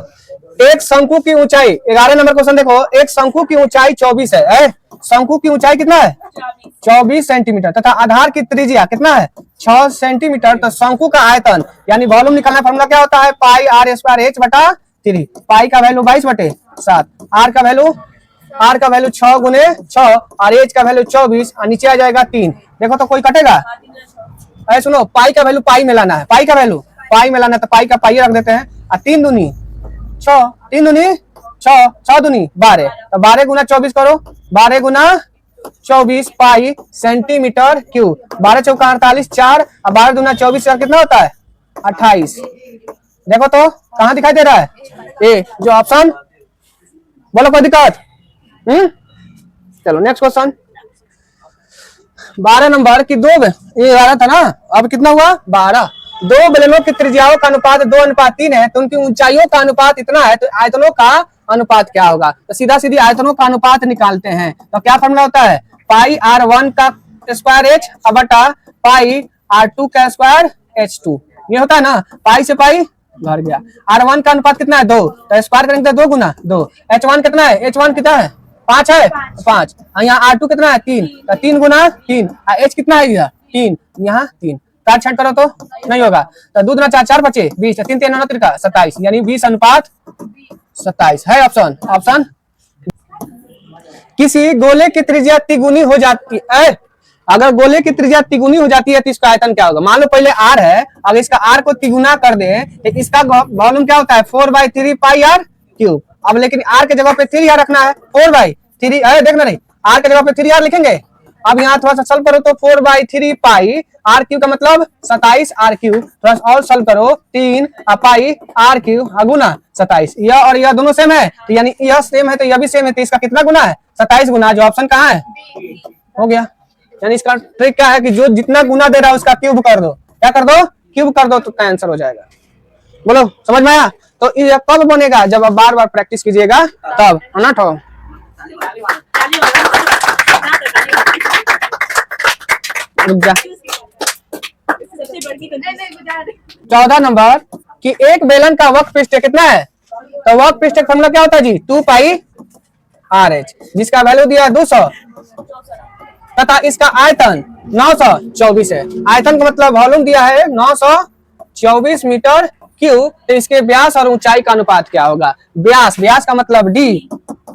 एक शंकु की ऊंचाई 11 नंबर क्वेश्चन देखो, एक शंकु की ऊंचाई 24 है। शंकु की ऊंचाई कितना है 24 सेंटीमीटर, तथा आधार की त्रिज्या कितना है 6 सेंटीमीटर। तो शंकु का आयतन यानी वॉल्यूम निकालना, फॉर्मूला क्या होता है पाई आर स्क्वायर एच बटा 3। पाई का वैल्यू 22/7, आर का वैल्यू 6 गुने 6 और एच का वैल्यू 24 और नीचे आ जाएगा 3। देखो तो कोई कटेगा, ऐसे सुनो, पाई का वैल्यू पाई में लाना है, पाई का वैल्यू पाई में लाना है, तो पाई का पाई रख देते हैं, और 3 दूनी 6, 3 दूनी 6, 6 दूनी 12, तो 12 गुना 24 करो, 12 गुना 24 पाई सेंटीमीटर क्यूब। 12 चौका 48, 4 और 12 दूना 24 कितना होता है 28। देखो तो कहाँ दिखाई दे रहा है, ए जो ऑप्शन, बोलो कोई दिक्कत। चलो नेक्स्ट क्वेश्चन 12 नंबर की 2, ये 12 था ना, अब कितना हुआ 12। 2 बेलनों की त्रिज्याओं का अनुपात 2:3 है, तो उनकी ऊंचाइयों का अनुपात इतना है, तो आयतनों का अनुपात क्या होगा। तो सीधा सीधी आयतनों का अनुपात निकालते हैं। तो क्या फॉर्मूला होता है पाई R1 का स्क्वायर एच बटा पाई R2 का स्क्वायर H2, ये होता है ना। पाई से पाई भर गया। R1 का अनुपात कितना है 2, तो स्क्वायर करेंगे 2 गुना 2। H1 कितना है, H1 कितना है 5 है 5, यहाँ R2 कितना है 3, तो 3 गुना 3, H कितना है इधर 3, यहाँ 3, 4 छठ करो तो नहीं होगा, तो 2 दूना 4, 4 बचे 20, 3 3 9 3 27, यानी 20:27 है ऑप्शन। ऑप्शन किसी गोले की त्रिज्या तिगुनी हो जाती है, अगर गोले की त्रिज्या तिगुनी हो जाती है तो इसका आयतन क्या होगा। मान लो पहले R है, अगर इसका R को तिगुना कर दे तो इसका वॉल्यूम क्या होता है 4/3 पाई R क्यूब। अब लेकिन R के जगह पे 3R रखना है, 4/3 है, देखना नहीं, R के जगह पे 3R लिखेंगे। अब यहाँ थोड़ा सा सॉल्व करो तो 4/3 पाई R क्यूब का मतलब 27 R क्यूब, थोड़ा सा और सॉल्व करो 3 पाई R क्यूब गुना 27, यह और यह दोनों सेम है, तो यानी यह सेम है तो यह भी सेम है, तो इसका कितना गुना है 27 गुना, जो ऑप्शन कहाँ है हो गया। यानी इसका ट्रिक क्या है कि जो जितना गुना दे रहा है उसका क्यूब कर दो, क्या कर दो क्यूब कर दो, तो आंसर हो जाएगा। बोलो समझ में आया। तो ये कब बनेगा, जब आप बार बार प्रैक्टिस कीजिएगा तब, है ना। तो रुक जा। 14 नंबर कि एक बेलन का वक्र पृष्ठ कितना है, तो वक्र पृष्ठ का फॉर्मूला क्या होता है जी 2 पाई RH, जिसका वैल्यू दिया है 200 तथा इसका आयतन 924 है। आयतन का मतलब वॉल्यूम दिया है 924 मीटर क्यूब, तो इसके व्यास और ऊंचाई का अनुपात क्या होगा। व्यास का मतलब d,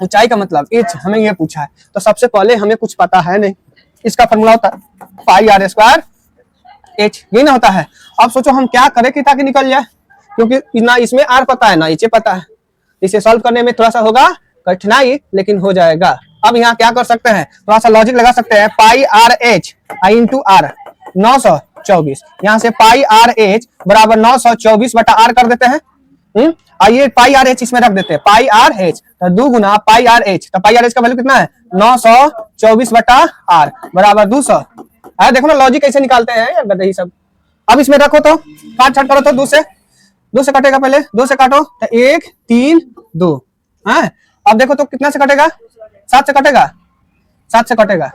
ऊंचाई का मतलब h, हमें ये पूछा है। तो सबसे पहले हमें कुछ पता है नहीं, इसका फॉर्मूला होता है पाई R स्क्वायर h, ये ना होता है। अब सोचो हम क्या करें कि ताकि निकल जाए, क्योंकि ना इसमें R पता है ना h पता है, इसे सॉल्व करने में थोड़ा सा होगा कठिनाई, लेकिन हो जाएगा। अब यहाँ क्या कर सकते हैं, थोड़ा सा लॉजिक लगा सकते हैं, पाई RH इंटू R 924, यहाँ से पाई RH बराबर 924 बटा R कर देते हैं। आइए पाई RH इसमें रख देते हैं, पाई RH तो 2 गुना पाई RH, तो पाई RH का वैल्यू कितना है 924 बटा R बराबर 200। देखो ना लॉजिक कैसे निकालते हैं यार गधे सब। अब इसमें रखो तो काट छाट करो तो 2 से कटेगा, पहले 2 से काटो तो 1 3 2 है। अब देखो तो कितना से कटेगा 7 से कटेगा, 7 से कटेगा,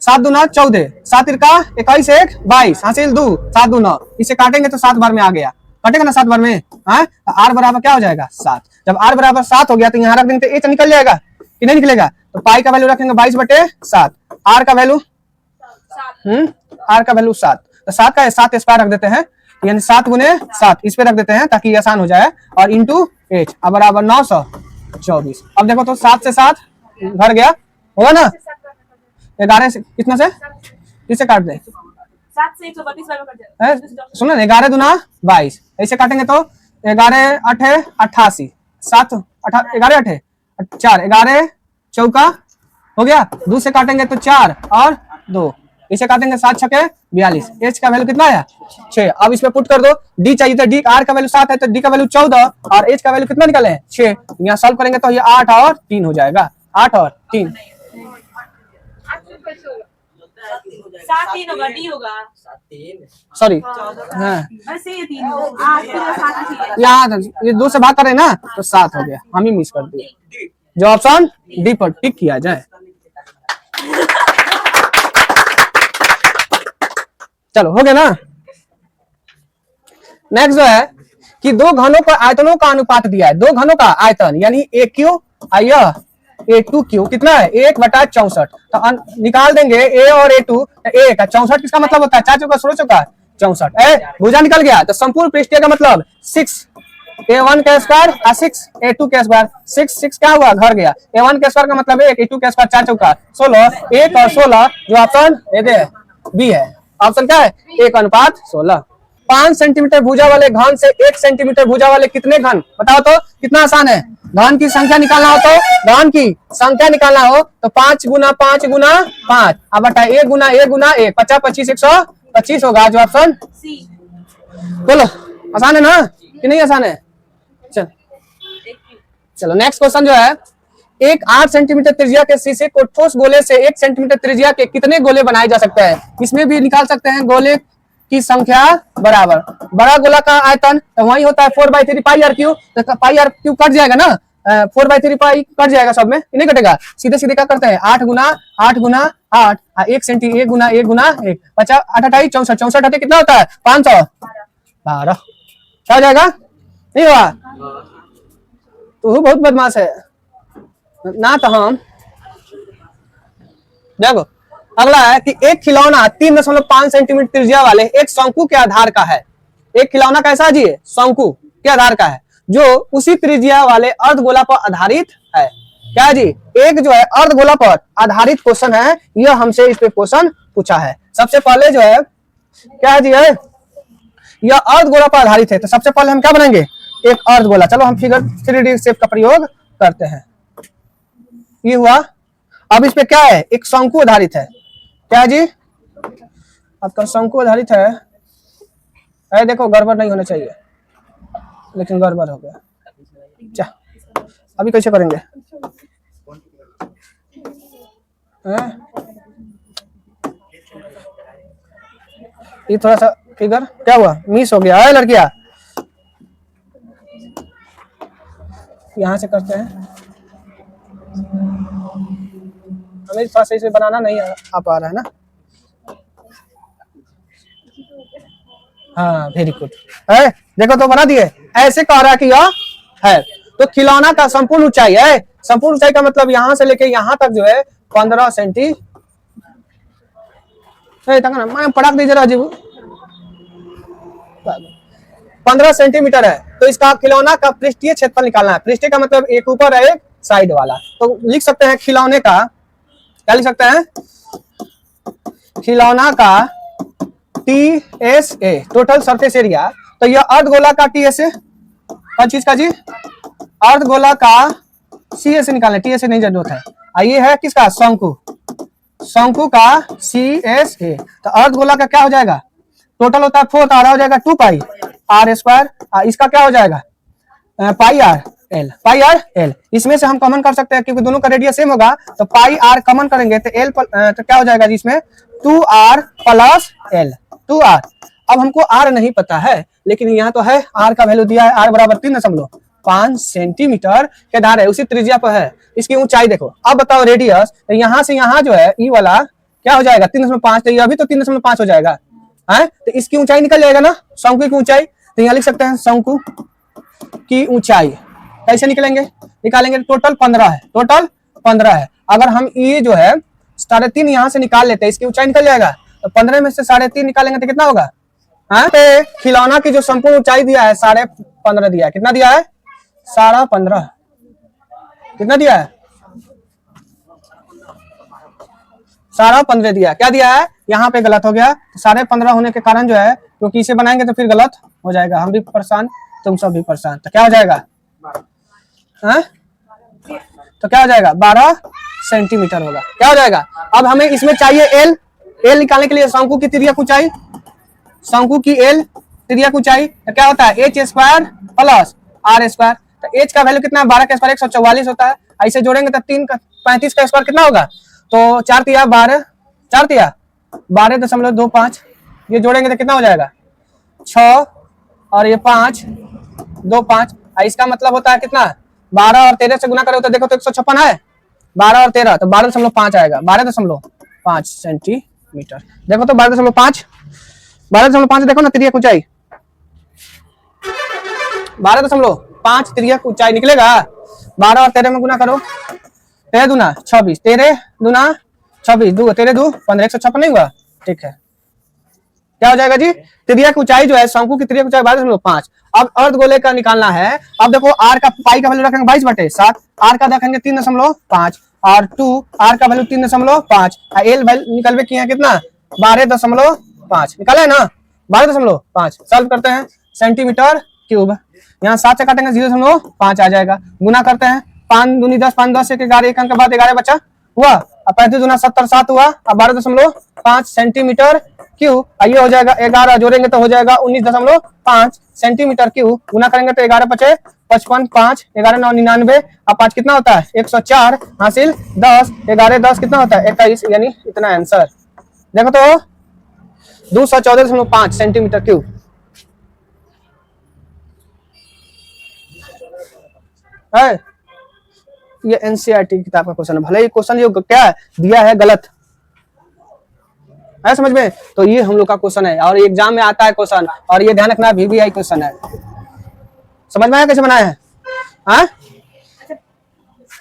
7 दूना 14, 7 तिरका 21 1 22 हासिल 2, 7 दूना, इसे काटेंगे तो 7 बार में आ गया, कटेगा ना 7 बार में, हाँ तो r बराबर क्या हो जाएगा 7। जब r बराबर 7 हो गया तो यहाँ रख देंगे तो h निकल जाएगा कि नहीं निकलेगा, तो पाई का वैल्यू रखेंगे 22/7, r का वैल्यू r का वैल्यू 7, तो 7 का 7 स्क्वायर रख देते हैं, यानी 7 गुने 7 इस पे रख देते हैं ताकि ये आसान हो जाए, और इंटू h अब बराबर 924। अब देखो तो 7 से 7 भर गया, होगा ना, 11 से कितना से किससे काट दे 7 से 132 बार में कट जाएगा। सुनो ना, 11 दूना 22, ऐसे काटेंगे तो 11 8 88, 7 11 8 4, 11 चौका हो गया, 2 से काटेंगे तो 4 और 2, इसे काटेंगे 7 छके 42, h का वैल्यू कितना आया 6। अब इसमें पुट कर दो, d चाहिए तो d, r का वैल्यू 7 है तो d का वैल्यू 14 और h का वैल्यू कितना निकले है 6, यहाँ सॉल्व करेंगे तो ये 8 और 3 हो जाएगा, 8 और 3 7 3 होगा, d होगा, सॉरी हाँ ऐसे ये 3 होगा, 8 पूरा 7 ही है। यहाँ ये 2 से भाग कर रहे हैं ना तो 7 हो गया, हम ही मिस कर दिए, जो ऑप्शन डी पर टिक किया जाए। चलो हो गया ना। नेक्स्ट जो है कि दो घनों पर आयतनों का अनुपात दिया है, दो घनों का आयतन यानी ए क्यू यह A2Q कितना है 1/64, तो निकाल देंगे A और A2, A का 64 किसका मतलब होता है 4 चौका 16 चौका 64, भुजा निकल गया तो संपूर्ण पृष्ठीय का मतलब 6 A1 का स्क्वायर और 6 A2 का स्क्वायर, 6 क्या हुआ घर गया, A1 का स्क्वायर का मतलब 1, A2 का स्क्वायर 4 चौका 16, 1 और 16 जो ऑप्शन बी है, ऑप्शन क्या है 1:16। 5 सेंटीमीटर भुजा वाले घन से 1 सेंटीमीटर भुजा वाले कितने घन, बताओ तो कितना आसान है, घन की संख्या निकालना हो तो घन की संख्या निकालना हो तो 5 गुना 5 गुना 5, अब बटा 1 गुना 1 गुना 1, 50 25 125 होगा, जो ऑप्शन सी। बोलो आसान है ना कि नहीं आसान है। चलो नेक्स्ट क्वेश्चन जो है, एक 8 सेंटीमीटर त्रिज्या के शीशे को ठोस गोले से 1 सेंटीमीटर त्रिज्या के कितने गोले बनाए जा सकते हैं, इसमें भी निकाल सकते हैं गोले की संख्या बराबर, बड़ा गोला का आयतन तो वही होता है 4/3 पाई आर क्यू, तो पाई आर क्यू कट जाएगा ना, 4/3 पाई कट जाएगा, सब में नहीं कटेगा, सीधे सीधे क्या करते हैं 8 गुना 8 गुना 8, 1 सेंटी 1 गुना 1 गुना 1, 50 8 28 64 64 कितना होता है 512, क्या हो जाएगा नहीं हुआ, तो बहुत बदमाश है ना। तो हम देखो अगला है कि एक खिलौना 3.5 सेंटीमीटर त्रिज्या वाले एक शंकु के आधार का है, एक खिलौना कैसा जी शंकु के आधार का है जो उसी त्रिज्या वाले अर्धगोला पर आधारित है, क्या जी एक जो है अर्धगोला पर आधारित क्वेश्चन है, यह हमसे इस पे क्वेश्चन पूछा है। सबसे पहले जो है क्या जी है यह अर्धगोला पर आधारित है, तो सबसे पहले हम क्या बनाएंगे एक अर्धगोला, चलो हम फिगर 3D शेप का प्रयोग करते हैं, ये हुआ। अब इस पे क्या है एक शंकु आधारित है, क्या जी आपका शंकु आधारित है, देखो गड़बड़ नहीं होना चाहिए लेकिन गड़बड़ हो गया, क्या अभी कैसे करेंगे ये थोड़ा सा फिगर क्या हुआ मिस हो गया है लड़कियां, यहाँ से करते हैं, हमें थोड़ा सही से बनाना नहीं आ पा रहा है ना, हाँ वेरी गुड है, देखो तो बना दिए, ऐसे कह रहा है कि यह है, तो खिलौना का संपूर्ण ऊंचाई है, संपूर्ण ऊंचाई का मतलब यहाँ से लेके यहाँ तक जो है 15 सेंटी, मैं पढ़ा दीजिए राजीव 15 सेंटीमीटर है, तो इसका खिलौना का पृष्ठीय क्षेत्रफल निकालना है, पृष्ठीय का मतलब एक ऊपर है एक साइड वाला, तो लिख सकते हैं खिलौने का, क्या लिख सकते हैं खिलौना का TSA टोटल सरफेस एरिया, तो यह अर्धगोला का TSA, हर चीज का जी अर्धगोला का CSA निकालना, TSA नहीं जरूरत है, ये है किसका शंकु, शंकु का CSA, तो अर्धगोला का क्या हो जाएगा टोटल होता है 4, तो हो जाएगा 2 पाई आर स्क्वायर, इसका क्या हो जाएगा पाई आर एल, इसमें से हम कॉमन कर सकते हैं क्योंकि दोनों का रेडियस सेम होगा, तो पाई आर कॉमन करेंगे तो एल तो क्या हो जाएगा जिसमें 2r प्लस एल 2r। अब हमको r नहीं पता है लेकिन यहाँ तो है r का वैल्यू दिया है, r बराबर 3.5 सेंटीमीटर के धार है, उसी त्रिज्या पर है, इसकी ऊंचाई देखो। अब बताओ रेडियस, तो यहाँ से यहाँ जो है ई वाला क्या हो जाएगा 3.5, तो ये भी तो 3.5 हो जाएगा है। तो इसकी ऊंचाई निकल जाएगा ना, शंकु की ऊंचाई। तो यहाँ लिख सकते हैं शंकु की ऊंचाई कैसे निकालेंगे, टोटल 15 है, टोटल 15 है। अगर हम ये जो है 3.5 यहाँ से निकाल लेते हैं, इसकी ऊंचाई निकल जाएगा। तो 15 में से 3.5 निकालेंगे तो कितना होगा। हाँ, पे खिलौना की जो संपूर्ण ऊंचाई दिया है 15.5 दिया है। कितना दिया है 15.5, कितना दिया है 15.5 दिया। क्या दिया है, यहाँ पे गलत हो गया। तो 15.5 होने के कारण जो है, क्योंकि इसे बनाएंगे तो फिर गलत हो जाएगा, हम भी परेशान तुम सब भी परेशान। तो क्या हो जाएगा, हाँ? तो क्या हो जाएगा 12 सेंटीमीटर होगा। क्या हो जाएगा। अब हमें इसमें चाहिए एल निकालने के लिए शंकु की त्रिज्या ऊंचाई, शंकु की एल त्रिज्या ऊंचाई। तो क्या होता है h² प्लस r²। तो h का वैल्यू कितना है 12 का स्क्वायर 144 होता है। ऐसे जोड़ेंगे तो 3 का 35 का स्क्वायर कितना होगा। तो 4 तिया 12, 4 तिया 12.25, ये जोड़ेंगे तो कितना हो जाएगा 6 और ये 5 2 5। इसका मतलब होता है कितना 12 और 13 से गुना करो तो देखो तो 156 है, 12 और 13 तो 12.5 आएगा, 12.5 सेंटीमीटर। देखो तो 12.5 देखो ना त्रिज्या ऊंचाई 12.5 त्रिज्या ऊंचाई निकलेगा। 12 और 13 में गुना करो, 13 दूना 26, 13 दूना 26, 2 13 2 15, 156 नहीं हुआ। ठीक है, क्या हो जाएगा जी त्रिज्या की ऊंचाई जो है शंकु की त्रिज्या की ऊंचाई 12.5। अब अर्धगोले का निकालना है। अब देखो आर का पाई का वैल्यू रखेंगे 22/7, आर का रखेंगे 3.5 और 2 आर का वैल्यू 3.5, एल वैल्यू निकलवे किए हैं कितना 12.5 निकाला है ना 12.5। सॉल्व करते हैं सेंटीमीटर क्यूब, यहाँ 7 से काटेंगे 0.5 आ जाएगा। गुना करते हैं 5 दूनी 10, 5 10 11, एक अंक के बाद 11 बचा हुआ। अब 35 दूना 70 7 हुआ। अब 12.5 सेंटीमीटर क्यूब, ये हो जाएगा 11 जोड़ेंगे तो हो जाएगा 19.5 सेंटीमीटर क्यूब। गुना करेंगे तो 11 बचे 55, 5 11 9 99। अब 5 कितना होता है 104 हासिल 10 11 10 कितना होता है 21, यानी इतना आंसर। देखो तो 214.5 सेंटीमीटर क्यूब है। ये एनसीईआरटी किताब का क्वेश्चन है, भले ही क्वेश्चन ये क्या है दिया है गलत है समझ में। तो ये हम लोग का क्वेश्चन है और एग्जाम में आता है क्वेश्चन, और ये ध्यान रखना VVI क्वेश्चन है। समझ में आया कैसे बनाया है। हाँ,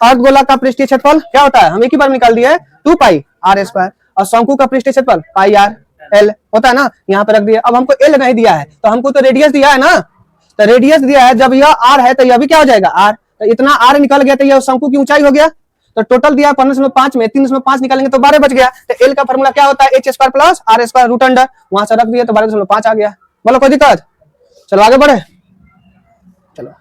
अर्धगोला का पृष्ठीय क्षेत्रफल क्या होता है, हम एक ही बार निकाल दिए 2 पाई r², और शंकु का पृष्ठीय क्षेत्रफल पाई r l होता है ना, यहाँ पे रख दिया। अब हमको l नहीं दिया है तो हमको तो रेडियस दिया है ना, तो रेडियस दिया है, जब यह r है तो यह भी क्या हो जाएगा r। तो इतना r निकल गया तो यह शंकु की ऊंचाई हो गया। तो टोटल दिया 15.5 में 3.5 निकालेंगे तो 12 बच गया। तो l का फार्मूला क्या होता है h² plus r² root under, वहां से रख दिया तो 12.5 आ गया। बोलो कोई दिक्कत। चलो आगे बढ़े। चलो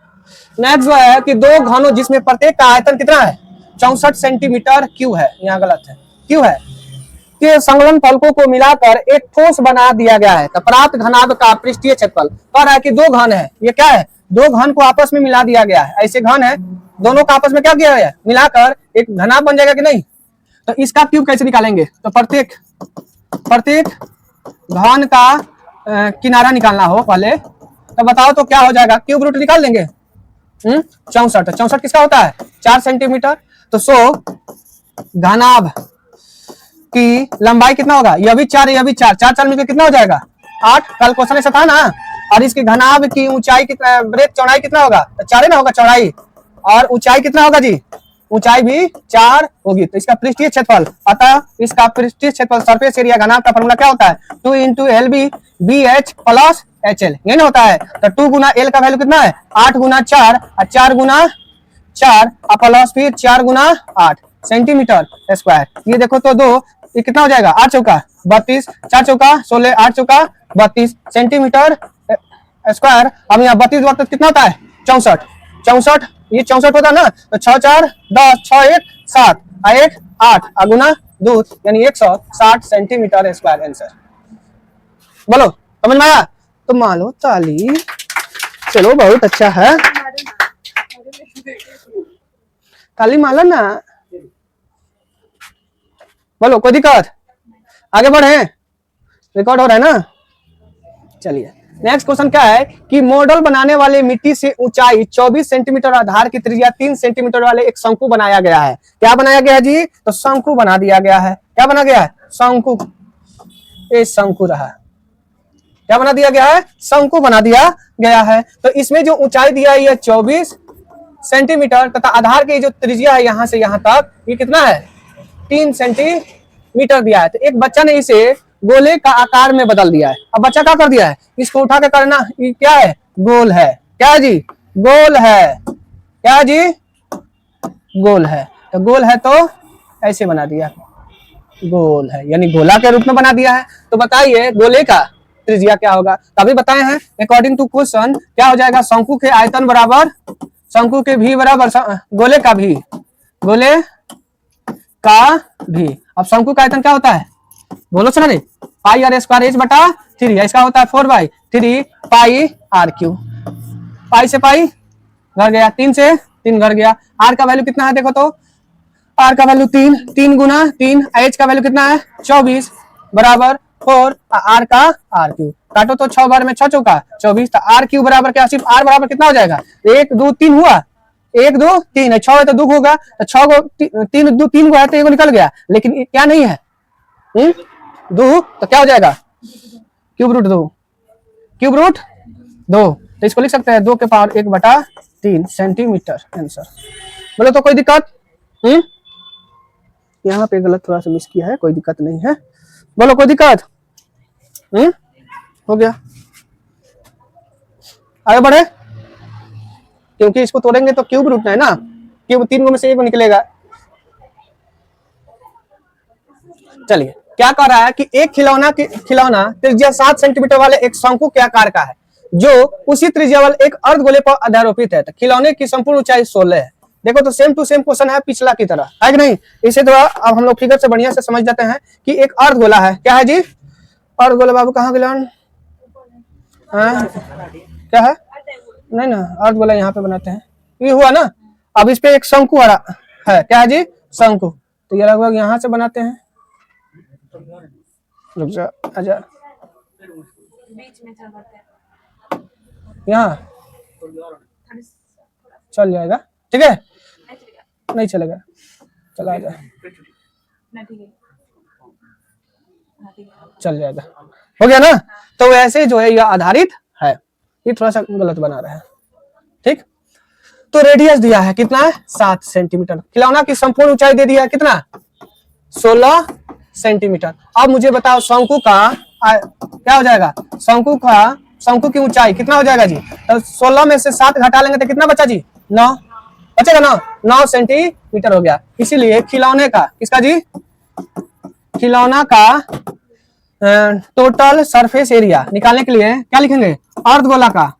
नेक्स्ट जो है कि दो घनों जिसमें प्रत्येक का आयतन कितना है 64 सेंटीमीटर क्यूब है, यहाँ गलत है क्यों है कि संलग्न फलकों को मिलाकर एक ठोस बना दिया गया है। तो प्राप्त घनाभ का पृष्ठीय क्षेत्रफल कह रहा है कि दो घन है, ये क्या है दो घन को आपस में मिला दिया गया है। ऐसे घन है दोनों का आपस में क्या किया गया है मिलाकर एक घनाभ बन जाएगा कि नहीं। तो इसका क्यूब कैसे निकालेंगे, तो प्रत्येक घन का किनारा निकालना हो पहले, तो बताओ तो क्या हो जाएगा, क्यूब रूट निकाल देंगे 64 किसका होता है 4 सेंटीमीटर। तो 100 घनाभ की लंबाई कितना होगा, यह भी 4 यह भी 4 4 4 मिलकर कितना हो जाएगा 8। कल क्वेश्चन ऐसा था ना। और इसके घनाभ की ऊंचाई कितना ब्रेथ चौड़ाई कितना होगा, तो 4 ना होगा चौड़ाई, और ऊंचाई कितना होगा जी ऊंचाई भी 4 होगी। तो इसका पृष्ठीय क्षेत्रफल, अतः इसका पृष्ठीय क्षेत्रफल सरफेस एरिया घनाभ का फॉर्मूला क्या होता है 2 × LB BH प्लस HL, ये ना होता है। तो 2 गुना L का वैल्यू कितना है 8 गुना 4 और 4 गुना 4 और प्लस फिर 4 गुना 8 सेंटीमीटर स्क्वायर। ये देखो तो 2 ये कितना हो जाएगा 8 चौका 32, 4 चौका 16, 8 चौका 32 सेंटीमीटर स्क्वायर। अब यहाँ 32 वक्त कितना होता है 64, ये 64 होता है ना। तो 6 4 10 6 1 7 1 8 गुना 2 यानी 160 सेंटीमीटर स्क्वायर आंसर। बोलो समझ में आया, तो मानो ताली। चलो बहुत अच्छा है, ताली माला ना। बोलो कोई दिक्कत, आगे बढ़े, रिकॉर्ड हो रहा है ना। चलिए नेक्स्ट क्वेश्चन क्या है कि मॉडल बनाने वाले मिट्टी से ऊंचाई 24 सेंटीमीटर और आधार की त्रिज्या 3 सेंटीमीटर वाले एक शंकु बनाया गया है। क्या बनाया गया है जी? तो शंकु बना दिया गया है। क्या बना गया है? शंकु। ये शंकु रहा। क्या बना दिया गया है? शंकु बना दिया गया है। तो इसमें जो ऊंचाई दिया है ये 24 सेंटीमीटर तथा आधार की जो त्रिज्या है यहाँ से यहाँ तक ये कितना है? 3 सेंटीमीटर दिया है। तो एक बच्चा ने इसे गोले का आकार में बदल दिया है। अब बच्चा क्या कर दिया है? इसको उठा के करना, ये क्या है? गोल है। क्या है जी? गोल है। क्या है जी? गोल है। तो गोल है तो ऐसे बना दिया, गोल है यानी गोला के रूप में बना दिया है। तो बताइए गोले का त्रिज्या क्या होगा? तभी बताए हैं अकॉर्डिंग टू क्वेश्चन क्या हो जाएगा? शंकु के आयतन बराबर शंकु के भी बराबर गोले का भी, गोले का भी। अब शंकु का आयतन क्या होता है? बोलो sir. Pi R square H बटा 3। इसका होता है 4/3 पाई आर क्यूब। पाई से पाई घट गया, 3 से 3 घट गया। आर का वैल्यू कितना है देखो तो? आर का वैल्यू 3 गुना 3। एच का वैल्यू कितना है? 24 बराबर 4 आर का आर क्यूब। काटो तो 6 बार में 6 चौका 24। तो आर क्यूब बराबर क्या? सिर्फ आर बराबर कितना हो जाएगा? 1 2 3 हुआ, 1 2 3 है, 6 है तो 2 होगा। तो 6 को 3 को है तो 1 निकल गया, लेकिन क्या नहीं है? 2 तो क्या हो जाएगा? Cube root 2। क्यूब रूट 2 तो इसको लिख सकते हैं 2 के पावर 1/3 सेंटीमीटर आंसर। बोलो तो कोई दिक्कत? यहाँ पे गलत थोड़ा सा मिस किया है, कोई दिक्कत नहीं है। बोलो कोई दिक्कत? हो गया, आगे बढ़े। क्योंकि इसको तोड़ेंगे तो क्यूब रूट है ना, क्यूब 3 में से 1 निकलेगा। चलिए क्या कह रहा है कि एक खिलौना त्रिज्या 7 सेंटीमीटर वाले एक शंकु के आकार का है जो उसी त्रिज्या वाले एक अर्धगोले पर अध्यारोपित है। तो खिलौने की संपूर्ण ऊंचाई 16 है। देखो तो सेम टू सेम क्वेश्चन है पिछला की तरह, है कि नहीं? इसे थोड़ा अब हम लोग फिगर से बढ़िया से समझ जाते हैं कि एक अर्धगोला है। क्या है जी? अर्धगोला बाबू कहाँ गिलान? क्या है? नहीं ना, अर्धगोला यहाँ पे बनाते हैं। ये हुआ ना। अब इस पे एक शंकु आ रहा है। क्या है जी? शंकु। तो ये लगभग यहाँ से बनाते हैं। रुक जा, आजा बीच में चल करते हैं। यहाँ चल जाएगा, ठीक है? नहीं चलेगा, चला जा, चल जाएगा, हो गया ना? तो वैसे जो है यह आधारित है। ये थोड़ा सा गलत बना रहा है, ठीक? तो रेडियस दिया है कितना है? 7 सेंटीमीटर। खिलौना की संपूर्ण ऊंचाई दे दिया है कितना? 16 सेंटीमीटर। अब मुझे बताओ शंकु का क्या हो जाएगा? शंकु की ऊंचाई कितना हो जाएगा जी? तो 16 में से 7 घटा लेंगे तो कितना बचा जी? 9 बचेगा ना? 9 सेंटीमीटर हो गया। इसीलिए खिलौने का, किसका जी? खिलौना का टोटल सरफेस एरिया निकालने के लिए क्या लिखेंगे? अर्धगोला का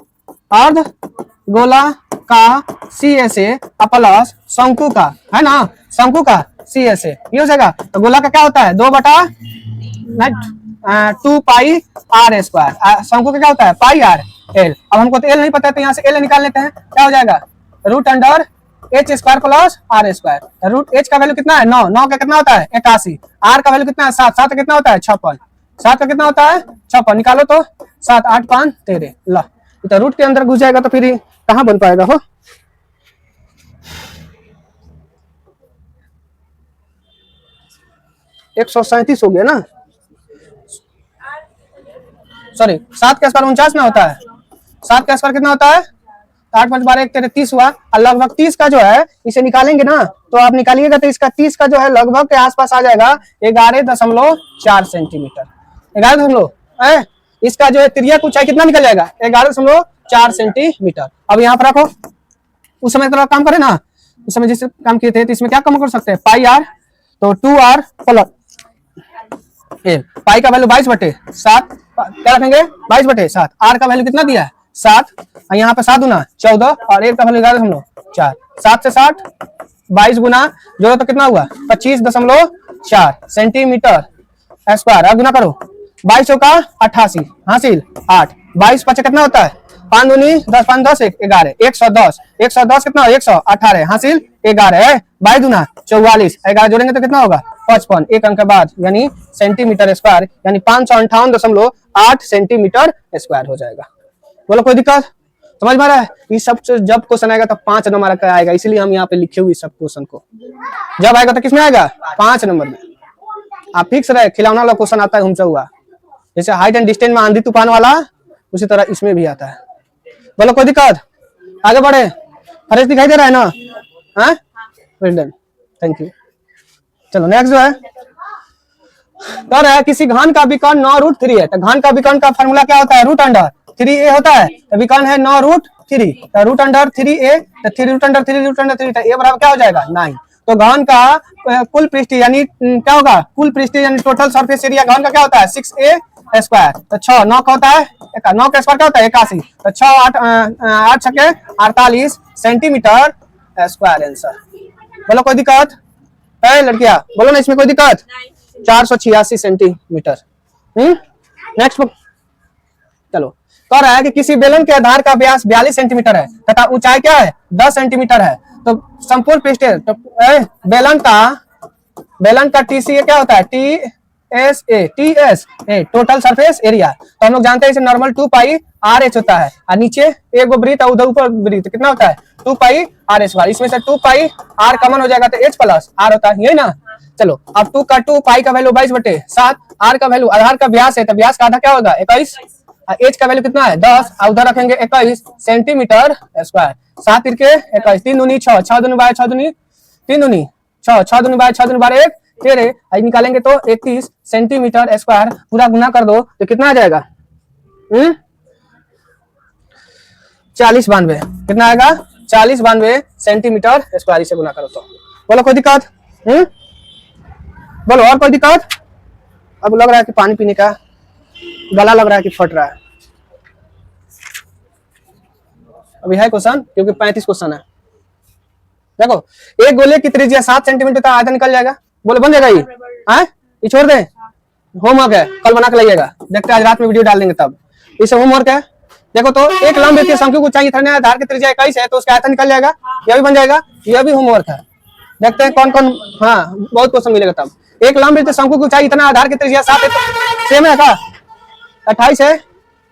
CSA प्लस शंकु का, है ना? शंकु का CSA ये हो जाएगा। तो गोला का क्या होता है? 2 पाई आर स्क्वायर। शंकु का क्या होता है? पाई आर एल। अब हमको तो एल नहीं पता है तो यहाँ से एल निकाल लेते हैं। क्या हो जाएगा? Root under H square plus R square. Root H का वैल्यू कितना है? 9 का कितना होता है? 81। आर का वैल्यू कितना है? 7 का कितना होता है? 56। 7 का कितना होता है? 56। निकालो तो 7 8 5 13 ला। तो रूट के अंदर घुस जाएगा तो फिर कहाँ बन पाएगा? हो 137 हो गया ना? सॉरी 7 का स्क्वायर 49 ना होता है। 7 का स्क्वायर कितना होता है? 8 5 12 1 13 30 हुआ। और लगभग 30 का जो है इसे निकालेंगे ना, तो आप निकालिएगा तो इसका 30 का जो है लगभग के आसपास आ जाएगा 11.4 सेंटीमीटर। 11 इसका जो है त्रिज्या की ऊंचाई कितना निकल जाएगा? 11.4 सेंटीमीटर। अब यहाँ पर रखो, उस समय थोड़ा काम करे ना, उस समय जिससे काम किए थे तो इसमें क्या कम कर सकते हैं? पाई आर, तो 2r प्लस पाई का वैल्यू 22/7 क्या रखेंगे? 22/7। आर का वैल्यू कितना दिया है? 7। यहाँ पे 7 गुना 14 और 1 का वैल्यू 11.4। 7 से 60 22 गुना जोड़ो तो कितना हुआ? 25.4 सेंटीमीटर स्क्वायर। अब गुना करो 22 चौका 88 हासिल 8। 22 5 कितना होता है? 5 दूनी 10, 5 10 11, 110, 110 कितना 118 हासिल 11 है, 22 दूना 44, 11 जोड़ेंगे तो कितना होगा 55, एक अंक के बाद यानी सेंटीमीटर स्क्वायर, यानी 558.8 सेंटीमीटर स्क्वायर हो जाएगा। बोलो कोई दिक्कत, समझ में आ रहा है? ये सब जब क्वेश्चन आएगा तो 5 नंबर का आएगा, इसलिए हम यहाँ पे लिखे हुए सब क्वेश्चन को, जब आएगा तो किसमें आएगा 5 नंबर में। आप फिक्स रहे, खिलौना वाला क्वेश्चन आता है हमसे हुआ, जैसे हाइट एंड डिस्टेंस में आंधी तूफान वाला, उसी तरह इसमें भी आता है। बोलो कोई दिक्कत, आगे बढ़े, फ्रेश दिखाई दे रहा है ना? हाँ वेल डन, थैंक यू। चलो नेक्स्ट जो है कह रहा है किसी घन का विकर्ण 9√3 है, तो घन का विकर्ण का फॉर्मूला क्या होता है, √3a होता है, तो विकर्ण है 9√3, तो √3a, तो 3√3 तो a बराबर क्या हो जाएगा 9। तो घन का कुल पृष्ठ यानी क्या होगा, कुल पृष्ठ यानी टोटल सरफेस एरिया घन का क्या होता है 6a स्क्वायर, तो 6 9 का होता है, 9 का स्क्वायर क्या होता है 81, तो 6 8 छके 48 सेंटीमीटर स्क्वायर आंसर। बोलो कोई दिक्कत है लड़कियां, बोलो ना इसमें कोई दिक्कत, 486 सेंटीमीटर। नेक्स्ट चलो कह रहा है कि किसी बेलन के आधार का व्यास 42 सेंटीमीटर है तथा ऊंचाई क्या है 10 सेंटीमीटर है, तो संपूर्ण पृष्ठ तो बेलन का टीसीए क्या होता है टीएसए टोटल सरफेस एरिया, तो हम लोग जानते हैं इसे नॉर्मल 2 पाई RH होता है, और नीचे एक वो वृत्त उधर ऊपर वृत्त कितना होता है 2 पाई RH, इसमें से 2 पाई R कॉमन हो जाएगा तो H प्लस R होता है, यही ना। चलो अब 2 पाई का वैल्यू 22/7, R का वैल्यू आधार का व्यास है तो व्यास का आधा क्या होगा 21, H का वैल्यू कितना है 10, उधर रखेंगे 21 सेंटीमीटर स्क्वायर, 7 तिरके 21, 3 दूनी 6, 6 दूनी 12, 6 दूनी 3 दूनी 6, 6 दूनी 12, 6 दूनी 12 1 13, निकालेंगे तो 31 सेंटीमीटर स्क्वायर, पूरा गुना कर दो तो कितना आ जाएगा 4092, कितना आएगा 4092 सेंटीमीटर स्क्वायर, इसे गुना करो तो। बोलो कोई दिक्कत, बोलो और कोई दिक्कत। अब लग रहा है कि पानी पीने का गला लग रहा है कि फट रहा है। अभी है क्वेश्चन क्योंकि 35 क्वेश्चन है। देखो एक गोले की त्रिज्या 7 सेंटीमीटर तक आधा निकल जाएगा, बोले बन जाएगा ये छोड़ दे, होमवर्क है कल बना के लाइएगा, देखते हैं आज रात में वीडियो डाल देंगे तब, इसे होमवर्क है। देखो तो एक लंब वित्तीय शंकु को चाहिए था आधार की त्रिज्या 21 है तो उसका आयतन निकल जाएगा, यह भी बन जाएगा, यह भी होमवर्क है। देखते हैं कौन कौन, हाँ बहुत क्वेश्चन मिलेगा तब। एक लंब वित्तीय शंकु को चाहिए इतना आधार की त्रिज्या 7 है, सेम है का 28 है,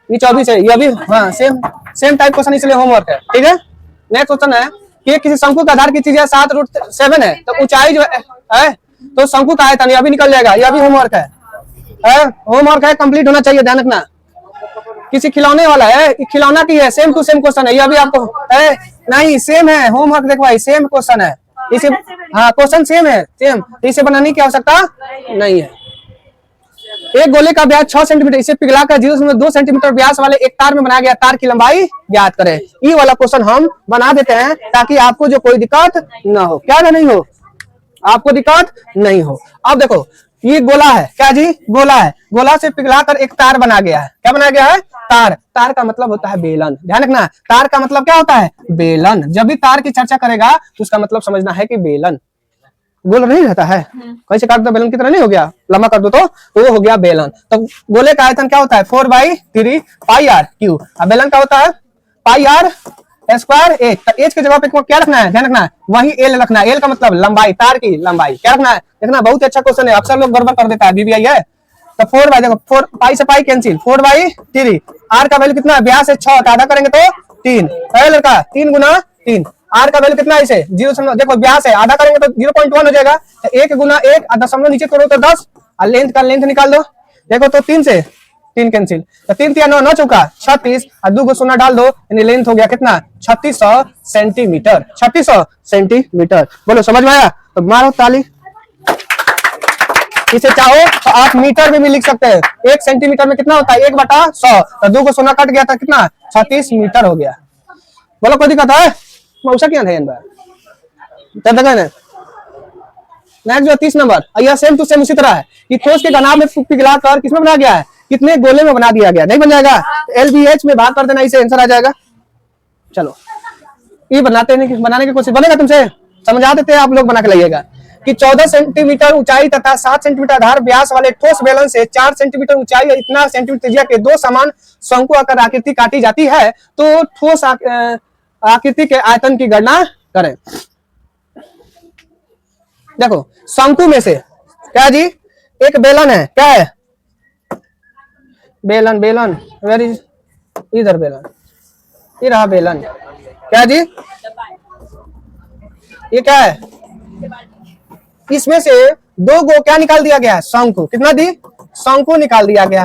ये 24 है, यह भी हाँ सेम टाइप क्वेश्चन, इसलिए होमवर्क है। ठीक है नेक्स्ट क्वेश्चन है कि किसी शंकु का आधार की त्रिज्या 7√7 है तो ऊंचाई जो है तो शंकु का आयतन यह भी निकल जाएगा, यह भी होमवर्क है, होमवर्क है, कंप्लीट होना चाहिए, ध्यान रखना। किसी खिलौने वाला है, खिलौना की है, सेम टू सेम क्वेश्चन है, यह भी आपको है नहीं सेम है, होमवर्क देखो भाई सेम क्वेश्चन है, इसे हाँ क्वेश्चन सेम है, सेम, इसे बनाने की आवश्यकता नहीं है। एक गोले का व्यास 6 सेंटीमीटर, इसे पिघलाकर 0.2 सेंटीमीटर व्यास वाले एक तार में बनाया गया तार की लंबाई ज्ञात करें। ये वाला क्वेश्चन हम बना देते हैं ताकि आपको जो कोई दिक्कत ना हो, क्या नहीं हो, आपको दिक्कत नहीं हो। अब देखो ये गोला है, क्या जी गोला है, गोला से पिघलाकर एक तार बना गया है, क्या बनाया गया है तार, तार का मतलब होता है बेलन, ध्यान रखना तार का मतलब क्या होता है बेलन, जब भी तार की चर्चा करेगा तो उसका मतलब समझना है कि बेलन गोल नहीं रहता है, कैसे काट दो बेलन की तरह नहीं हो गया, लंबा कर दो तो वो हो गया बेलन। तो गोले का आयतन क्या होता है 4/3 पाई r क्यू, अब बेलन का होता है पाई r स्क्वायर एच, तो एच के जगह पे क्या रखना है, ध्यान रखना है वही एल रखना है, एल का मतलब लंबाई, तार की लंबाई क्या रखना है, देखना बहुत अच्छा क्वेश्चन है, अक्सर लोग गड़बड़ कर देता है, बीबीआई है। तो 4 देखो 4 पाई से पाई कैंसिल, 4/3, आर का वैल्यू कितना है, व्यास है 6, आधा करेंगे तो 3, है लड़का 3 गुना 3, आर का वैल्यू कितना है इसे 0, देखो व्यास है आधा करेंगे तो 0.1 हो जाएगा, 1 गुना 1 दशमलव नीचे तोड़ो तो 10, और लेंथ का लेंथ निकाल दो, देखो तो 3 से 3 कैंसिल, तो 3 3 9 चौका 36, और 2 को शून्य डाल दो, यानी लेंथ हो गया कितना 3600 सेंटीमीटर, 3600 सेंटीमीटर। बोलो समझ में आया, तो मारो ताली। इसे चाहो तो आप मीटर में भी लिख सकते हैं, 1 सेंटीमीटर में कितना होता है 1/100, तो 2 को शून्य कट गया था कितना 36 मीटर हो गया। बोलो कोई दिक्कत है, मौसा क्या है नेक्स्ट जो 30 नंबर, यह सेम टू सेम उसी तरह है कि ठोस के घनाभ में पिघला कर किसमें बनाया गया है, कितने गोले में बना दिया गया, नहीं बन जाएगा LBH में भाग कर देना, इसे आंसर आ जाएगा। चलो ये बनाने की कोशिश, बनेगा तुमसे, समझा देते हैं आप लोग बना के लाइएगा। कि 14 सेंटीमीटर ऊंचाई तथा 7 सेंटीमीटर आधार व्यास वाले ठोस बेलन से 4 सेंटीमीटर ऊंचाई और इतना सेंटीमीटर त्रिज्या के दो समान शंकु आकार आकृति काटी जाती है, तो ठोस आकृति के आयतन की गणना करें। देखो शंकु में से क्या जी, एक बेलन है, क्या है, बेलन, बेलन वेरी इधर बेलन, ये रहा बेलन, क्या जी, ये क्या है, इसमें से दो गो क्या निकाल दिया गया है, शंकु, कितना दी, शंकु निकाल दिया गया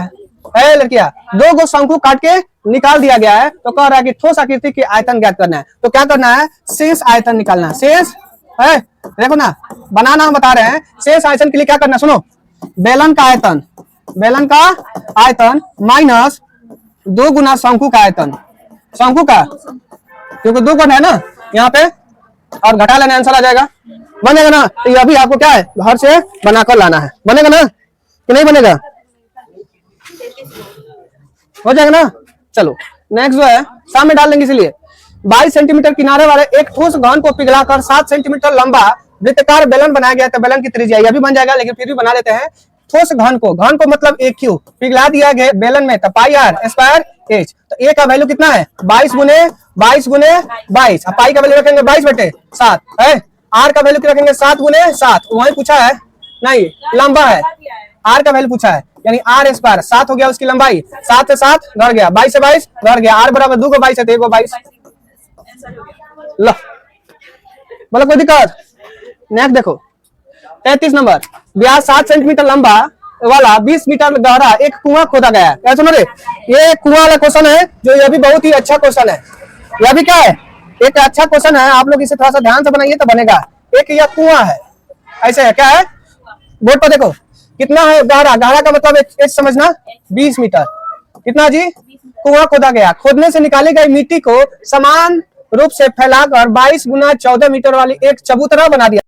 है लड़कियां, दो गो शंकु काट के निकाल दिया गया है। तो कह रहा है कि ठोस आकृति की आयतन ज्ञात करना है। तो क्या करना है, शेष आयतन निकालना है, शेष है, देखो ना बनाना हम बता रहे हैं। शेष आयतन के लिए क्या करना, सुनो, बेलन का आयतन, बेलन का आयतन माइनस 2 गुना शंकु का आयतन, शंकु का, क्योंकि 2 गुना है ना यहाँ पे, और घटा लेने आंसर आ जाएगा, बनेगा ना। तो ये अभी आपको क्या है, घर से बनाकर लाना है, बनेगा ना कि नहीं बनेगा, हो जाएगा ना। चलो नेक्स्ट जो है सामने डाल देंगे, इसलिए 22 सेंटीमीटर किनारे वाले एक ठोस घन को पिघलाकर 7 सेंटीमीटर लंबा वृत्ताकार बेलन बनाया गया। तो बेलन की त्रिज्या यह भी बन जाएगा, लेकिन फिर भी बना लेते हैं। ठोस घन को, घन को मतलब एक क्यू पिघला दिया गया बेलन में, तो पाई आर स्क्वायर एच। तो ए का वैल्यू कितना है, 22 गुने 22, अब पाई का वैल्यू रखेंगे 22/7 है, आर का वैल्यू रखेंगे 7 गुने 7, वही पूछा है नहीं, लंबा है, आर का वैल्यू पूछा है, यानी आर स्क्वायर 7 हो गया उसकी लंबाई, 7 से 7 घट गया, 22 से 22 घट गया, आर बराबर 2 को 22 है तो 1 को 22। लो बोलो कोई दिक्कत। नेक्स्ट देखो 33 नंबर, व्यास 7 सेंटीमीटर लंबा वाला 20 मीटर गहरा एक कुआं खोदा गया है। क्या सुनो रे, ये कुआं वाला क्वेश्चन है, जो यह भी बहुत ही अच्छा क्वेश्चन है, यह भी क्या है, एक अच्छा क्वेश्चन है। आप लोग इसे थोड़ा सा ध्यान से बनाइए तो बनेगा। एक यह कुआं है, ऐसे है, क्या है, बोर्ड पर देखो कितना है गहरा, गहरा का मतलब एक समझना 20 मीटर, कितना जी, कुआं खोदा गया, खोदने से निकाली गई मिट्टी को समान रूप से फैलाकर 22 गुना 14 मीटर वाली एक चबूतरा बना दिया।